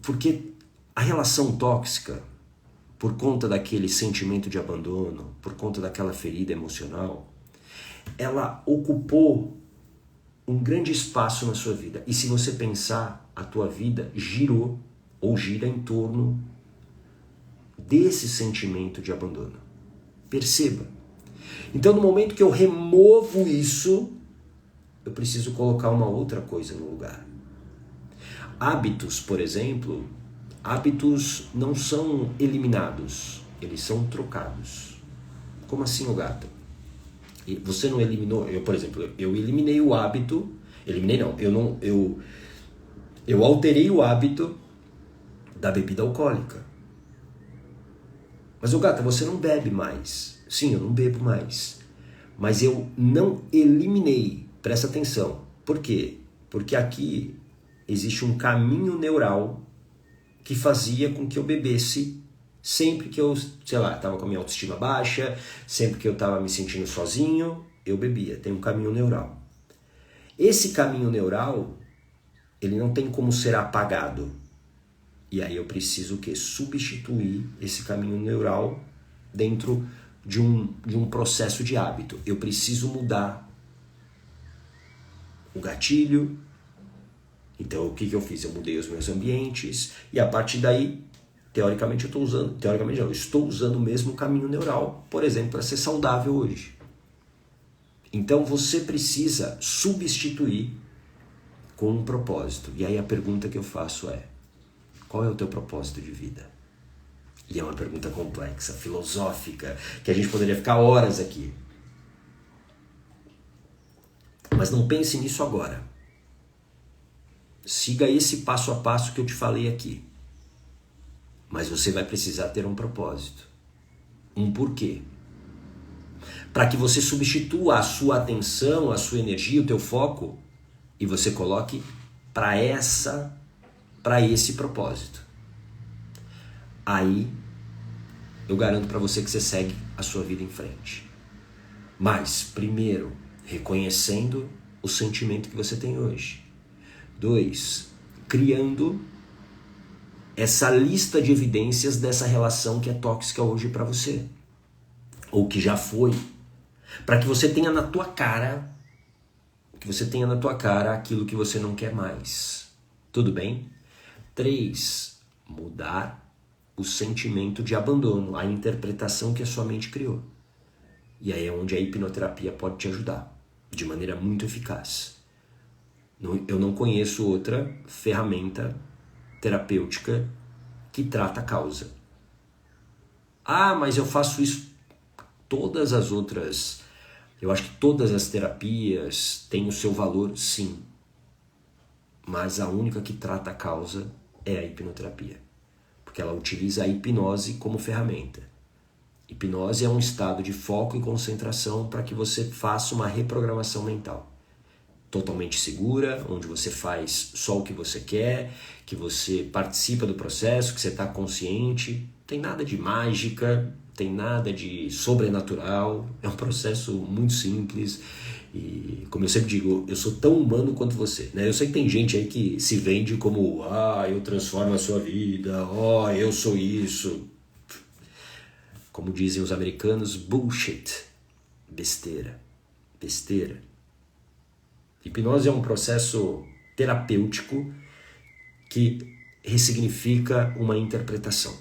Porque a relação tóxica, por conta daquele sentimento de abandono, por conta daquela ferida emocional, ela ocupou um grande espaço na sua vida. E se você pensar, a tua vida girou ou gira em torno desse sentimento de abandono. Perceba. Então, no momento que eu removo isso, eu preciso colocar uma outra coisa no lugar. Hábitos, por exemplo, hábitos não são eliminados, eles são trocados. Como assim, ô gato? Você não eliminou, por exemplo, eu eliminei o hábito, eu alterei o hábito da bebida alcoólica. Mas, ô gata, você não bebe mais. Sim, eu não bebo mais. Mas eu não eliminei, presta atenção. Por quê? Porque aqui existe um caminho neural que fazia com que eu bebesse sempre que eu, estava com a minha autoestima baixa, sempre que eu estava me sentindo sozinho, eu bebia. Tem um caminho neural. Esse caminho neural, ele não tem como ser apagado. E aí eu preciso o quê? Substituir esse caminho neural dentro de um processo de hábito. Eu preciso mudar o gatilho. Então o que eu fiz? Eu mudei os meus ambientes e a partir daí, teoricamente eu estou usando o mesmo caminho neural, por exemplo, para ser saudável hoje. Então você precisa substituir com um propósito. E aí a pergunta que eu faço é: qual é o teu propósito de vida? E é uma pergunta complexa, filosófica, que a gente poderia ficar horas aqui. Mas não pense nisso agora. Siga esse passo a passo que eu te falei aqui. Mas você vai precisar ter um propósito. Um porquê. Para que você substitua a sua atenção, a sua energia, o teu foco e você coloque para esse propósito. Aí eu garanto para você que você segue a sua vida em frente. Mas, primeiro, reconhecendo o sentimento que você tem hoje. 2, criando essa lista de evidências dessa relação que é tóxica hoje para você. Ou que já foi. Para que você tenha na tua cara, aquilo que você não quer mais. Tudo bem? 3, mudar o sentimento de abandono, a interpretação que a sua mente criou. E aí é onde a hipnoterapia pode te ajudar, de maneira muito eficaz. Eu não conheço outra ferramenta terapêutica que trata a causa. Ah, mas eu faço isso. Todas as outras, eu acho que todas as terapias têm o seu valor, sim. Mas a única que trata a causa é a hipnoterapia. Porque ela utiliza a hipnose como ferramenta. Hipnose é um estado de foco e concentração para que você faça uma reprogramação mental. Totalmente segura, onde você faz só o que você quer, que você participa do processo, que você está consciente. Tem nada de mágica, tem nada de sobrenatural. É um processo muito simples. E, como eu sempre digo, eu sou tão humano quanto você, né? Eu sei que tem gente aí que se vende como eu transformo a sua vida, eu sou isso. Como dizem os americanos, bullshit. Besteira. Hipnose é um processo terapêutico que ressignifica uma interpretação.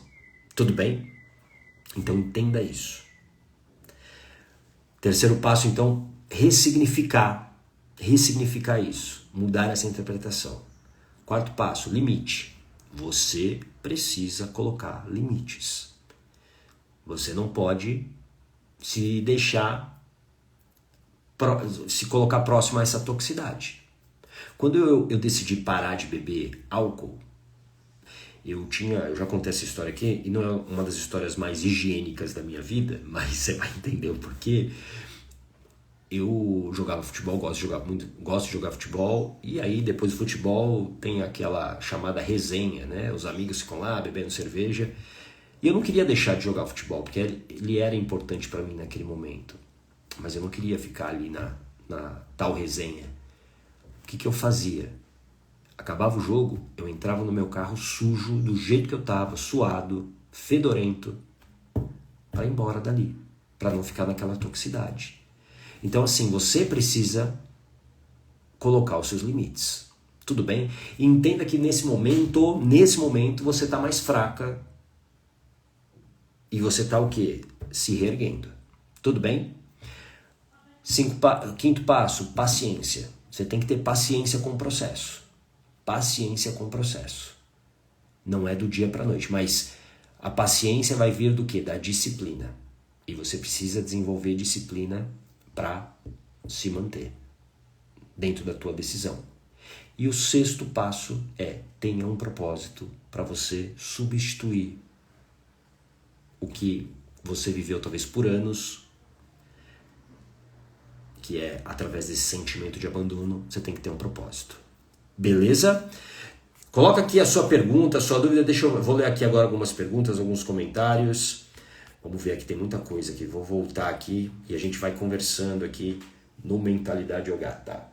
Tudo bem? Então entenda isso. Terceiro passo, então, ressignificar isso, mudar essa interpretação. Quarto passo, limite. Você precisa colocar limites. Você não pode se colocar próximo a essa toxicidade. Quando eu decidi parar de beber álcool, eu já contei essa história aqui, e não é uma das histórias mais higiênicas da minha vida, mas você vai entender o porquê. eu jogava futebol, gosto de jogar futebol, e aí depois do futebol tem aquela chamada resenha, né? Os amigos ficam lá bebendo cerveja, e eu não queria deixar de jogar futebol, porque ele era importante para mim naquele momento, mas eu não queria ficar ali na tal resenha. O que eu fazia? Acabava o jogo, eu entrava no meu carro sujo, do jeito que eu tava, suado, fedorento, para ir embora dali, para não ficar naquela toxicidade. Então, assim, você precisa colocar os seus limites. Tudo bem? E entenda que nesse momento você está mais fraca e você está o quê? Se reerguendo. Tudo bem? Quinto passo, paciência. Você tem que ter paciência com o processo. Paciência com o processo. Não é do dia para a noite, mas a paciência vai vir do quê? Da disciplina. E você precisa desenvolver disciplina para se manter dentro da tua decisão. E o sexto passo é: tenha um propósito para você substituir o que você viveu talvez por anos, que é através desse sentimento de abandono. Você tem que ter um propósito. Beleza? Coloca aqui a sua pergunta, a sua dúvida. Vou ler aqui agora algumas perguntas, alguns comentários. Vamos ver aqui, tem muita coisa aqui. Vou voltar aqui e a gente vai conversando aqui no Mentalidade Yoga, tá?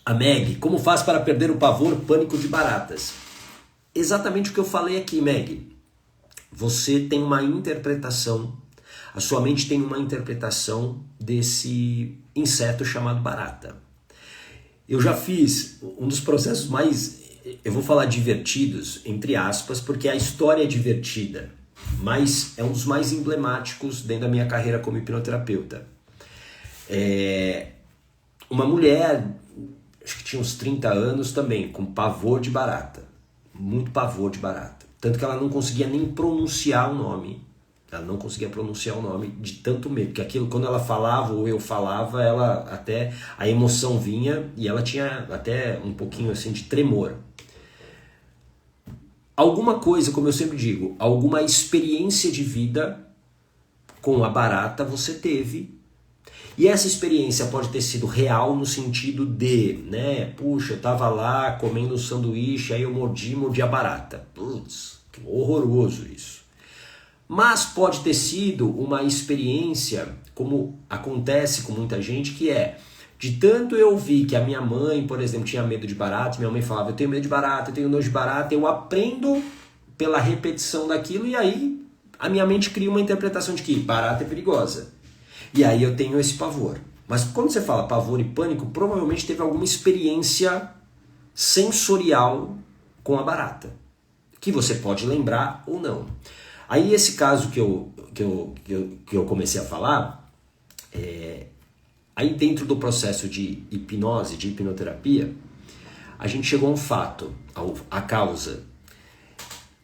A Meg, como faz para perder o pavor, pânico de baratas? Exatamente o que eu falei aqui, Meg. Você tem uma interpretação, a sua mente tem uma interpretação desse inseto chamado barata. Eu já fiz um dos processos mais, eu vou falar divertidos, entre aspas, porque a história é divertida, mas é um dos mais emblemáticos dentro da minha carreira como hipnoterapeuta. Uma mulher, acho que tinha uns 30 anos também, com pavor de barata, muito pavor de barata. Tanto que ela não conseguia nem pronunciar o nome. Ela não conseguia pronunciar o nome de tanto medo, porque aquilo, quando ela falava ou eu falava, ela até, a emoção vinha e ela tinha até um pouquinho assim de tremor. Alguma coisa, como eu sempre digo, alguma experiência de vida com a barata você teve, e essa experiência pode ter sido real no sentido de, né, puxa, eu tava lá comendo um sanduíche, aí eu mordi a barata. Putz, que horroroso isso. Mas pode ter sido uma experiência, como acontece com muita gente, que é, de tanto eu vi que a minha mãe, por exemplo, tinha medo de barata, minha mãe falava, eu tenho medo de barata, eu tenho nojo de barata, eu aprendo pela repetição daquilo, e aí a minha mente cria uma interpretação de que barata é perigosa. E aí eu tenho esse pavor. Mas quando você fala pavor e pânico, provavelmente teve alguma experiência sensorial com a barata, que você pode lembrar ou não. Aí esse caso que eu comecei a falar, aí dentro do processo de hipnose, de hipnoterapia, a gente chegou a um fato, a causa.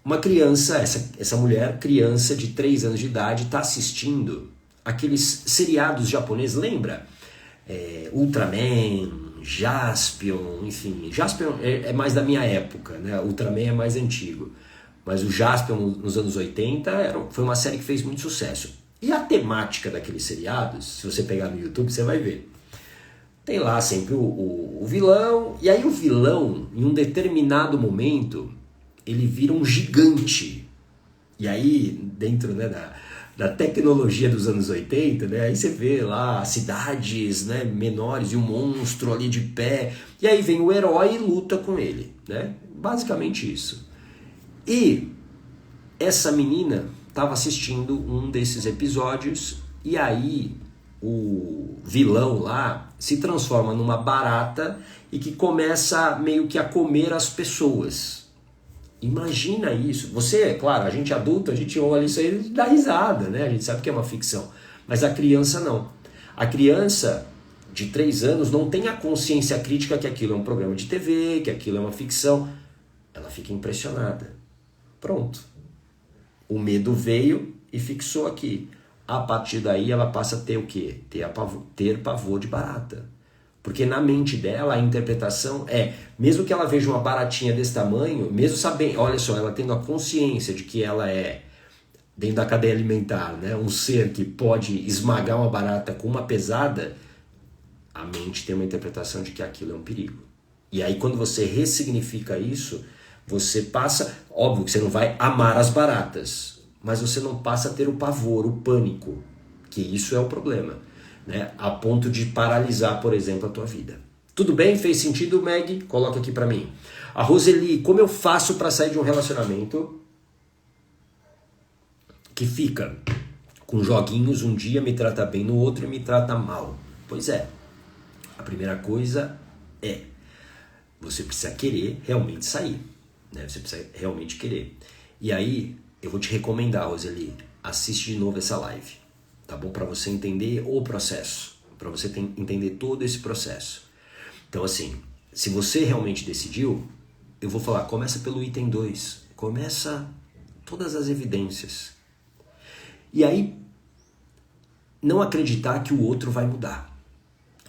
Uma criança, essa mulher, criança de 3 anos de idade, está assistindo aqueles seriados japoneses, lembra? Ultraman, Jaspion, enfim. Jaspion é mais da minha época, né? Ultraman é mais antigo. Mas o Jaspion, nos anos 80, foi uma série que fez muito sucesso. E a temática daqueles seriados, se você pegar no YouTube, você vai ver. Tem lá sempre o vilão, e aí o vilão, em um determinado momento, ele vira um gigante. E aí, dentro, né, da tecnologia dos anos 80, né, aí você vê lá cidades, né, menores e um monstro ali de pé. E aí vem o herói e luta com ele, né? Basicamente isso. E essa menina estava assistindo um desses episódios e aí o vilão lá se transforma numa barata e que começa meio que a comer as pessoas. Imagina isso. Você, claro, a gente adulto, a gente olha isso aí e dá risada, né? A gente sabe que é uma ficção. Mas a criança não. A criança de 3 anos não tem a consciência crítica que aquilo é um programa de TV, que aquilo é uma ficção. Ela fica impressionada. Pronto. O medo veio e fixou aqui. A partir daí ela passa a ter o quê? Ter pavor de barata. Porque na mente dela a interpretação é, mesmo que ela veja uma baratinha desse tamanho, mesmo sabendo, olha só, ela tendo a consciência de que ela é dentro da cadeia alimentar, né? Um ser que pode esmagar uma barata com uma pesada, a mente tem uma interpretação de que aquilo é um perigo. E aí quando você ressignifica isso, você passa, óbvio que você não vai amar as baratas, mas você não passa a ter o pavor, o pânico, que isso é o problema, né? A ponto de paralisar, por exemplo, a tua vida. Tudo bem? Fez sentido, Meg? Coloca aqui pra mim. A Roseli, como eu faço para sair de um relacionamento que fica com joguinhos, um dia me trata bem, no outro me trata mal? Pois é, a primeira coisa é, você precisa querer realmente sair, né? Você precisa realmente querer. E aí, eu vou te recomendar, Roseli, assiste de novo essa live, tá bom? Para você entender o processo, para você entender todo esse processo. Então assim, se você realmente decidiu, eu vou falar, começa pelo item 2, começa todas as evidências. E aí, não acreditar que o outro vai mudar,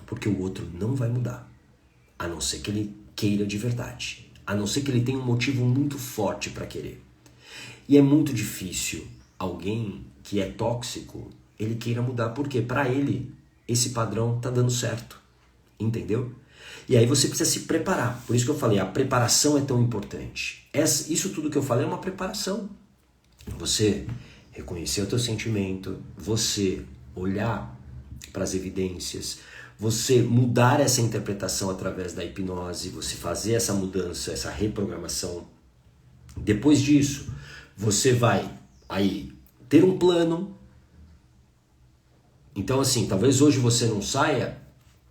porque o outro não vai mudar, a não ser que ele queira de verdade, a não ser que ele tenha um motivo muito forte para querer. E é muito difícil alguém que é tóxico, ele queira mudar, porque para ele esse padrão tá dando certo, entendeu? E aí você precisa se preparar. Por isso que eu falei, a preparação é tão importante. Isso tudo que eu falei é uma preparação. Você reconhecer o teu sentimento, você olhar para as evidências, você mudar essa interpretação através da hipnose, você fazer essa mudança, essa reprogramação. Depois disso, você vai aí ter um plano. Então assim, talvez hoje você não saia.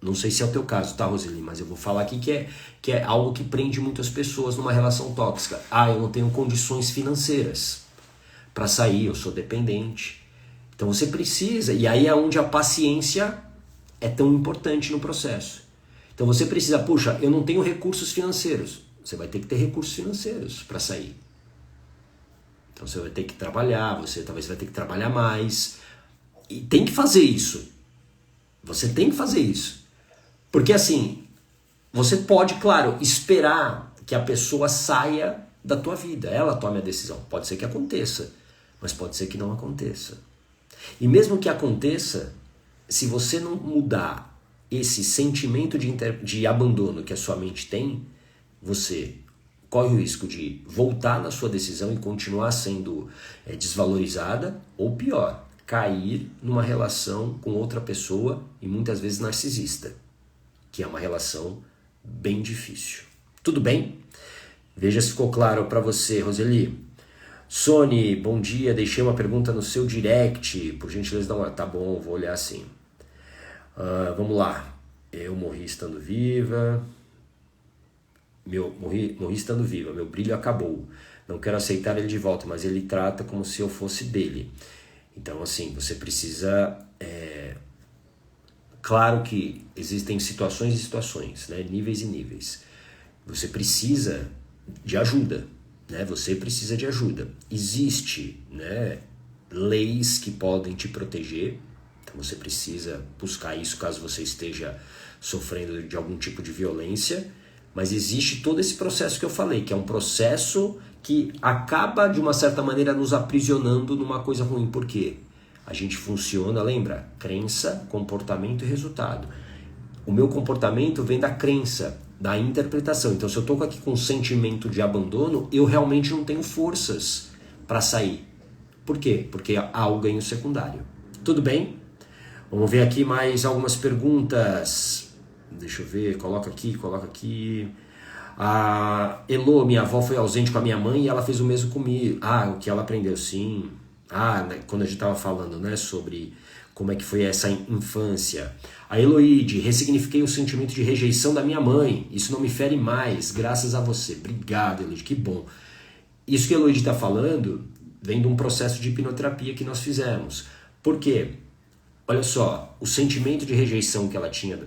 Não sei se é o teu caso, tá, Roseli? Mas eu vou falar aqui que é algo que prende muitas pessoas numa relação tóxica. Ah, eu não tenho condições financeiras para sair, eu sou dependente. Então você precisa, e aí é onde a paciência é tão importante no processo. Então você precisa, puxa, eu não tenho recursos financeiros. Você vai ter que ter recursos financeiros para sair. Então você vai ter que trabalhar, você talvez vai ter que trabalhar mais. E tem que fazer isso. Você tem que fazer isso. Porque assim, você pode, claro, esperar que a pessoa saia da tua vida, ela tome a decisão. Pode ser que aconteça, mas pode ser que não aconteça. E mesmo que aconteça, se você não mudar esse sentimento de abandono que a sua mente tem, você corre o risco de voltar na sua decisão e continuar sendo desvalorizada, ou pior, cair numa relação com outra pessoa e muitas vezes narcisista, que é uma relação bem difícil. Tudo bem? Veja se ficou claro para você, Roseli. Sony, bom dia, deixei uma pergunta no seu direct, por gentileza dá uma... Tá bom, vou olhar assim. Vamos lá. Eu morri estando viva. Morri estando viva, meu brilho acabou. Não quero aceitar ele de volta, mas ele trata como se eu fosse dele. Então assim, você precisa... Claro que existem situações e situações, né? Níveis e níveis. Você precisa de ajuda, né? Você precisa de ajuda. Existe, né, leis que podem te proteger, então você precisa buscar isso caso você esteja sofrendo de algum tipo de violência, mas existe todo esse processo que eu falei, que é um processo que acaba de uma certa maneira nos aprisionando numa coisa ruim. Por quê? A gente funciona, lembra? Crença, comportamento e resultado. O meu comportamento vem da crença, da interpretação. Então, se eu estou aqui com um sentimento de abandono, eu realmente não tenho forças para sair. Por quê? Porque há o ganho secundário. Tudo bem? Vamos ver aqui mais algumas perguntas. Deixa eu ver, coloca aqui. A Elô, minha avó foi ausente com a minha mãe e ela fez o mesmo comigo. Ah, o que ela aprendeu, sim. Né, quando a gente estava falando, né, sobre como é que foi essa infância. A Eloide, ressignifiquei o sentimento de rejeição da minha mãe. Isso não me fere mais, graças a você. Obrigado, Eloide, que bom. Isso que a Eloide está falando vem de um processo de hipnoterapia que nós fizemos. Por quê? Olha só, o sentimento de rejeição que ela tinha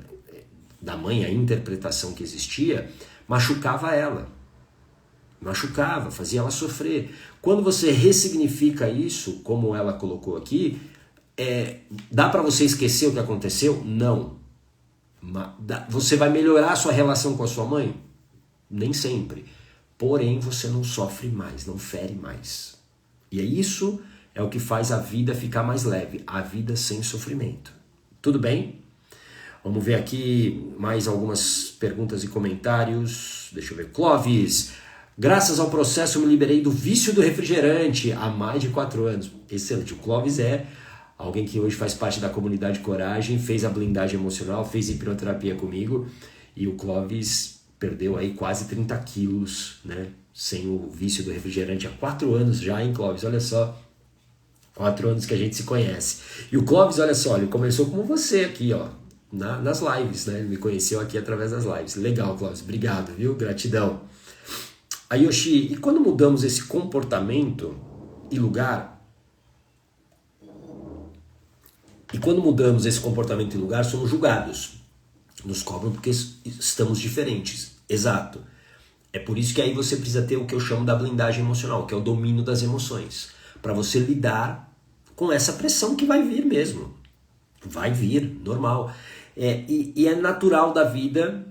da mãe, a interpretação que existia, machucava ela. Machucava, fazia ela sofrer. Quando você ressignifica isso, como ela colocou aqui, dá para você esquecer o que aconteceu? Não. Você vai melhorar a sua relação com a sua mãe? Nem sempre. Porém, você não sofre mais, não fere mais. E é isso é o que faz a vida ficar mais leve, a vida sem sofrimento. Tudo bem? Vamos ver aqui mais algumas perguntas e comentários. Deixa eu ver. Clóvis, graças ao processo eu me liberei do vício do refrigerante há mais de 4 anos. Excelente. O Clóvis é alguém que hoje faz parte da comunidade Coragem, fez a blindagem emocional, fez hipnoterapia comigo, e o Clóvis perdeu aí quase 30 quilos, né? Sem o vício do refrigerante há 4 anos já, hein, Clóvis? Olha só, 4 anos que a gente se conhece. E o Clóvis, olha só, ele começou como você aqui, ó, nas lives, né? Ele me conheceu aqui através das lives. Legal, Clóvis, obrigado, viu? Gratidão. Aí, Yoshi, e quando mudamos esse comportamento e lugar, somos julgados. Nos cobram porque estamos diferentes. Exato. É por isso que aí você precisa ter o que eu chamo da blindagem emocional, que é o domínio das emoções. Para você lidar com essa pressão que vai vir mesmo. Vai vir, normal. E é natural da vida,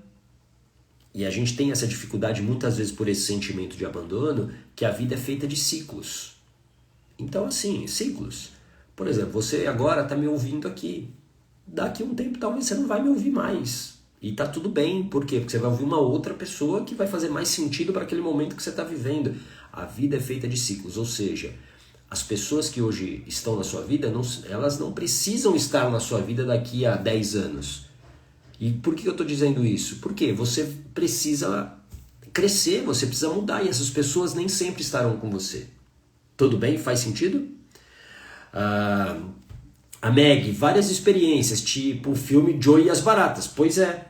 e a gente tem essa dificuldade muitas vezes por esse sentimento de abandono, que a vida é feita de ciclos. Então, assim, ciclos. Por exemplo, você agora está me ouvindo aqui. Daqui a um tempo talvez você não vai me ouvir mais. E tá tudo bem. Por quê? Porque você vai ouvir uma outra pessoa que vai fazer mais sentido para aquele momento que você está vivendo. A vida é feita de ciclos, ou seja, as pessoas que hoje estão na sua vida, elas não precisam estar na sua vida daqui a 10 anos. E por que eu estou dizendo isso? Porque você precisa crescer, você precisa mudar, e essas pessoas nem sempre estarão com você. Tudo bem? Faz sentido? A Meg, várias experiências, tipo o filme Joey e as Baratas. Pois é.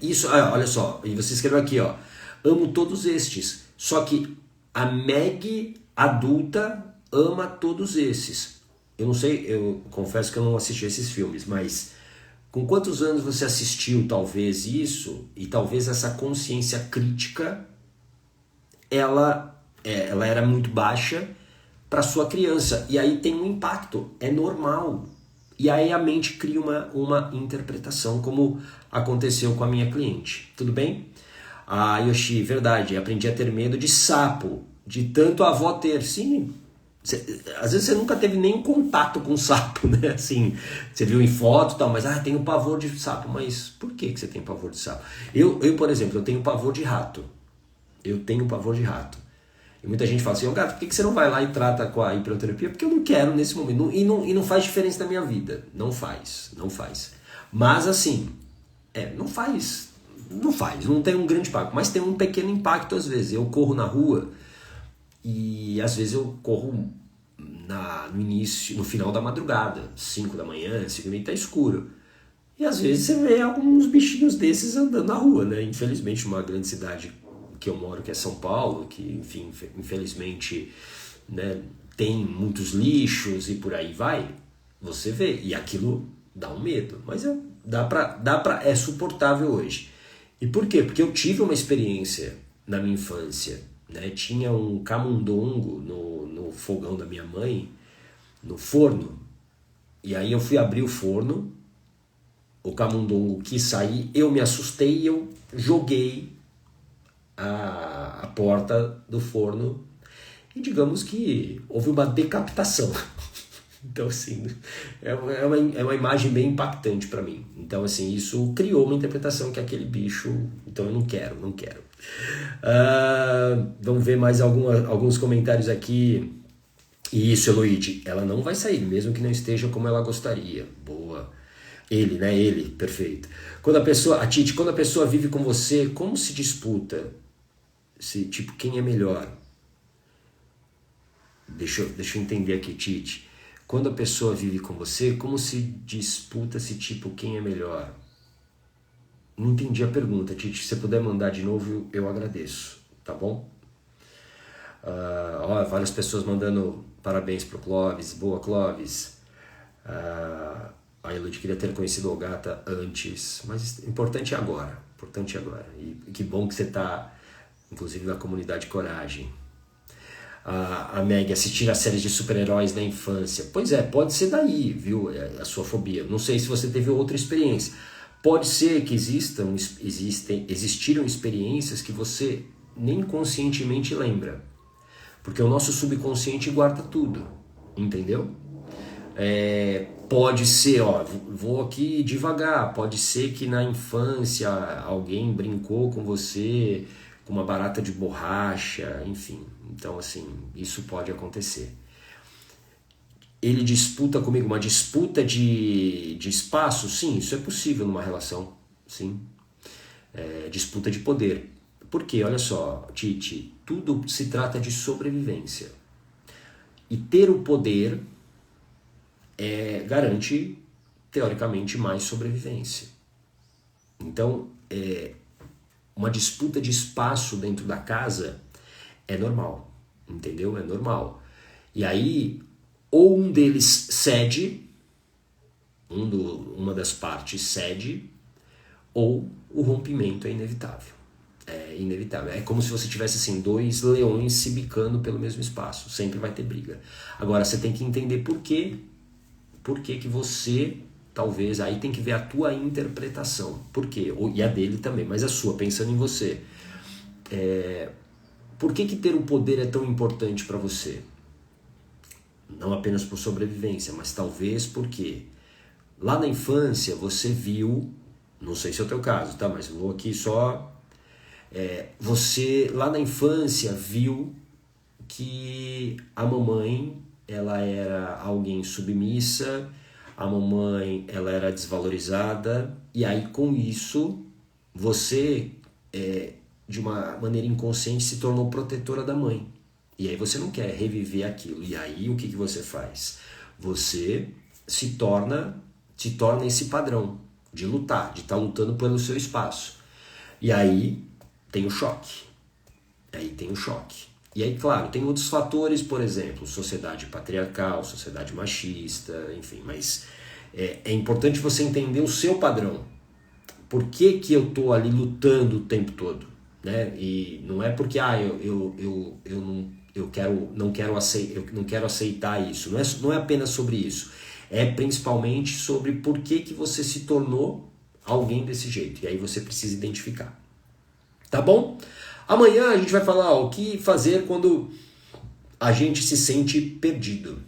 Isso, olha só, e você escreveu aqui, ó. Amo todos estes. Só que a Meg adulta ama todos esses. Eu não sei, eu confesso que eu não assisti esses filmes, mas com quantos anos você assistiu talvez isso, e talvez essa consciência crítica, ela era muito baixa para sua criança, e aí tem um impacto, é normal. E aí a mente cria uma interpretação, como aconteceu com a minha cliente. Tudo bem? Yoshi, verdade, aprendi a ter medo de sapo, de tanto a avó ter. Sim, às vezes você nunca teve nenhum contato com sapo, né? Assim, você viu em foto e tal, mas tenho pavor de sapo. Mas por que você tem pavor de sapo? Eu, por exemplo, eu tenho pavor de rato. Eu tenho pavor de rato. E muita gente fala assim, Gato, por que você não vai lá e trata com a hipnoterapia? Porque eu não quero nesse momento. E não faz diferença na minha vida. Não faz. Mas assim, não faz. Não tem um grande impacto. Mas tem um pequeno impacto às vezes. Eu corro na rua e às vezes eu corro no final da madrugada. 5 da manhã, 5h30, tá escuro. E às vezes você vê alguns bichinhos desses andando na rua, né? Infelizmente, uma grande cidade que eu moro, que é São Paulo, que, enfim, infelizmente, né, tem muitos lixos e por aí vai, você vê, e aquilo dá um medo, mas é suportável hoje. E por quê? Porque eu tive uma experiência na minha infância, né? Tinha um camundongo no fogão da minha mãe, no forno, e aí eu fui abrir o forno, o camundongo quis sair, eu me assustei e eu joguei a porta do forno e digamos que houve uma decapitação. Então assim, é uma imagem bem impactante para mim. Então assim, isso criou uma interpretação que aquele bicho, então eu não quero. Vamos ver mais alguns comentários aqui. Isso, Eloide, ela não vai sair, mesmo que não esteja como ela gostaria. Boa. Ele, perfeito. Quando a pessoa vive com você, como se disputa? Tipo, quem é melhor? Deixa eu entender aqui, Tite. Quando a pessoa vive com você, como se disputa tipo, quem é melhor? Não entendi a pergunta, Tite. Se você puder mandar de novo, eu agradeço, tá bom? Várias pessoas mandando parabéns pro Clóvis. Boa, Clóvis. A Elodie queria ter conhecido o Gata antes, mas importante é agora. E que bom que você está, inclusive, na comunidade Coragem. A Meg, assistir a séries de super-heróis na infância. Pois é, pode ser daí, viu, a sua fobia. Não sei se você teve outra experiência. Pode ser que existiram experiências que você nem conscientemente lembra. Porque o nosso subconsciente guarda tudo. entendeu? Pode ser, ó, vou aqui devagar, pode ser que na infância alguém brincou com você com uma barata de borracha, enfim. Então, assim, isso pode acontecer. Ele disputa comigo uma disputa de espaço? Sim, isso é possível numa relação, sim. Disputa de poder. Porque, olha só, Titi, tudo se trata de sobrevivência. E ter o poder garante, teoricamente, mais sobrevivência. Então, uma disputa de espaço dentro da casa é normal, entendeu? É normal. E aí, ou um deles cede, uma das partes cede, ou o rompimento é inevitável. É inevitável. É como se você tivesse assim, dois leões se bicando pelo mesmo espaço. Sempre vai ter briga. Agora, você tem que entender por quê. Por que que você, talvez, aí tem que ver a tua interpretação. Por quê? E a dele também, mas a sua, pensando em você. Por que que ter o poder é tão importante para você? Não apenas por sobrevivência, mas talvez porque lá na infância você viu, não sei se é o teu caso, tá? Mas vou aqui só... você lá na infância viu que a mamãe ela era alguém submissa, a mamãe ela era desvalorizada, e aí com isso você, de uma maneira inconsciente, se tornou protetora da mãe. E aí você não quer reviver aquilo. E aí o que você faz? Você se torna esse padrão de lutar, de estar lutando pelo seu espaço. E aí tem o choque. E aí, claro, tem outros fatores, por exemplo, sociedade patriarcal, sociedade machista, enfim, mas é importante você entender o seu padrão. Por que que eu tô ali lutando o tempo todo? Né? E não é porque eu não quero aceitar isso. Não é apenas sobre isso. É principalmente sobre por que que você se tornou alguém desse jeito. E aí você precisa identificar. Tá bom? Amanhã a gente vai falar o que fazer quando a gente se sente perdido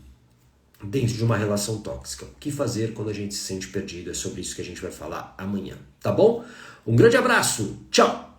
dentro de uma relação tóxica. O que fazer quando a gente se sente perdido? É sobre isso que a gente vai falar amanhã. Tá bom? Um grande abraço. Tchau!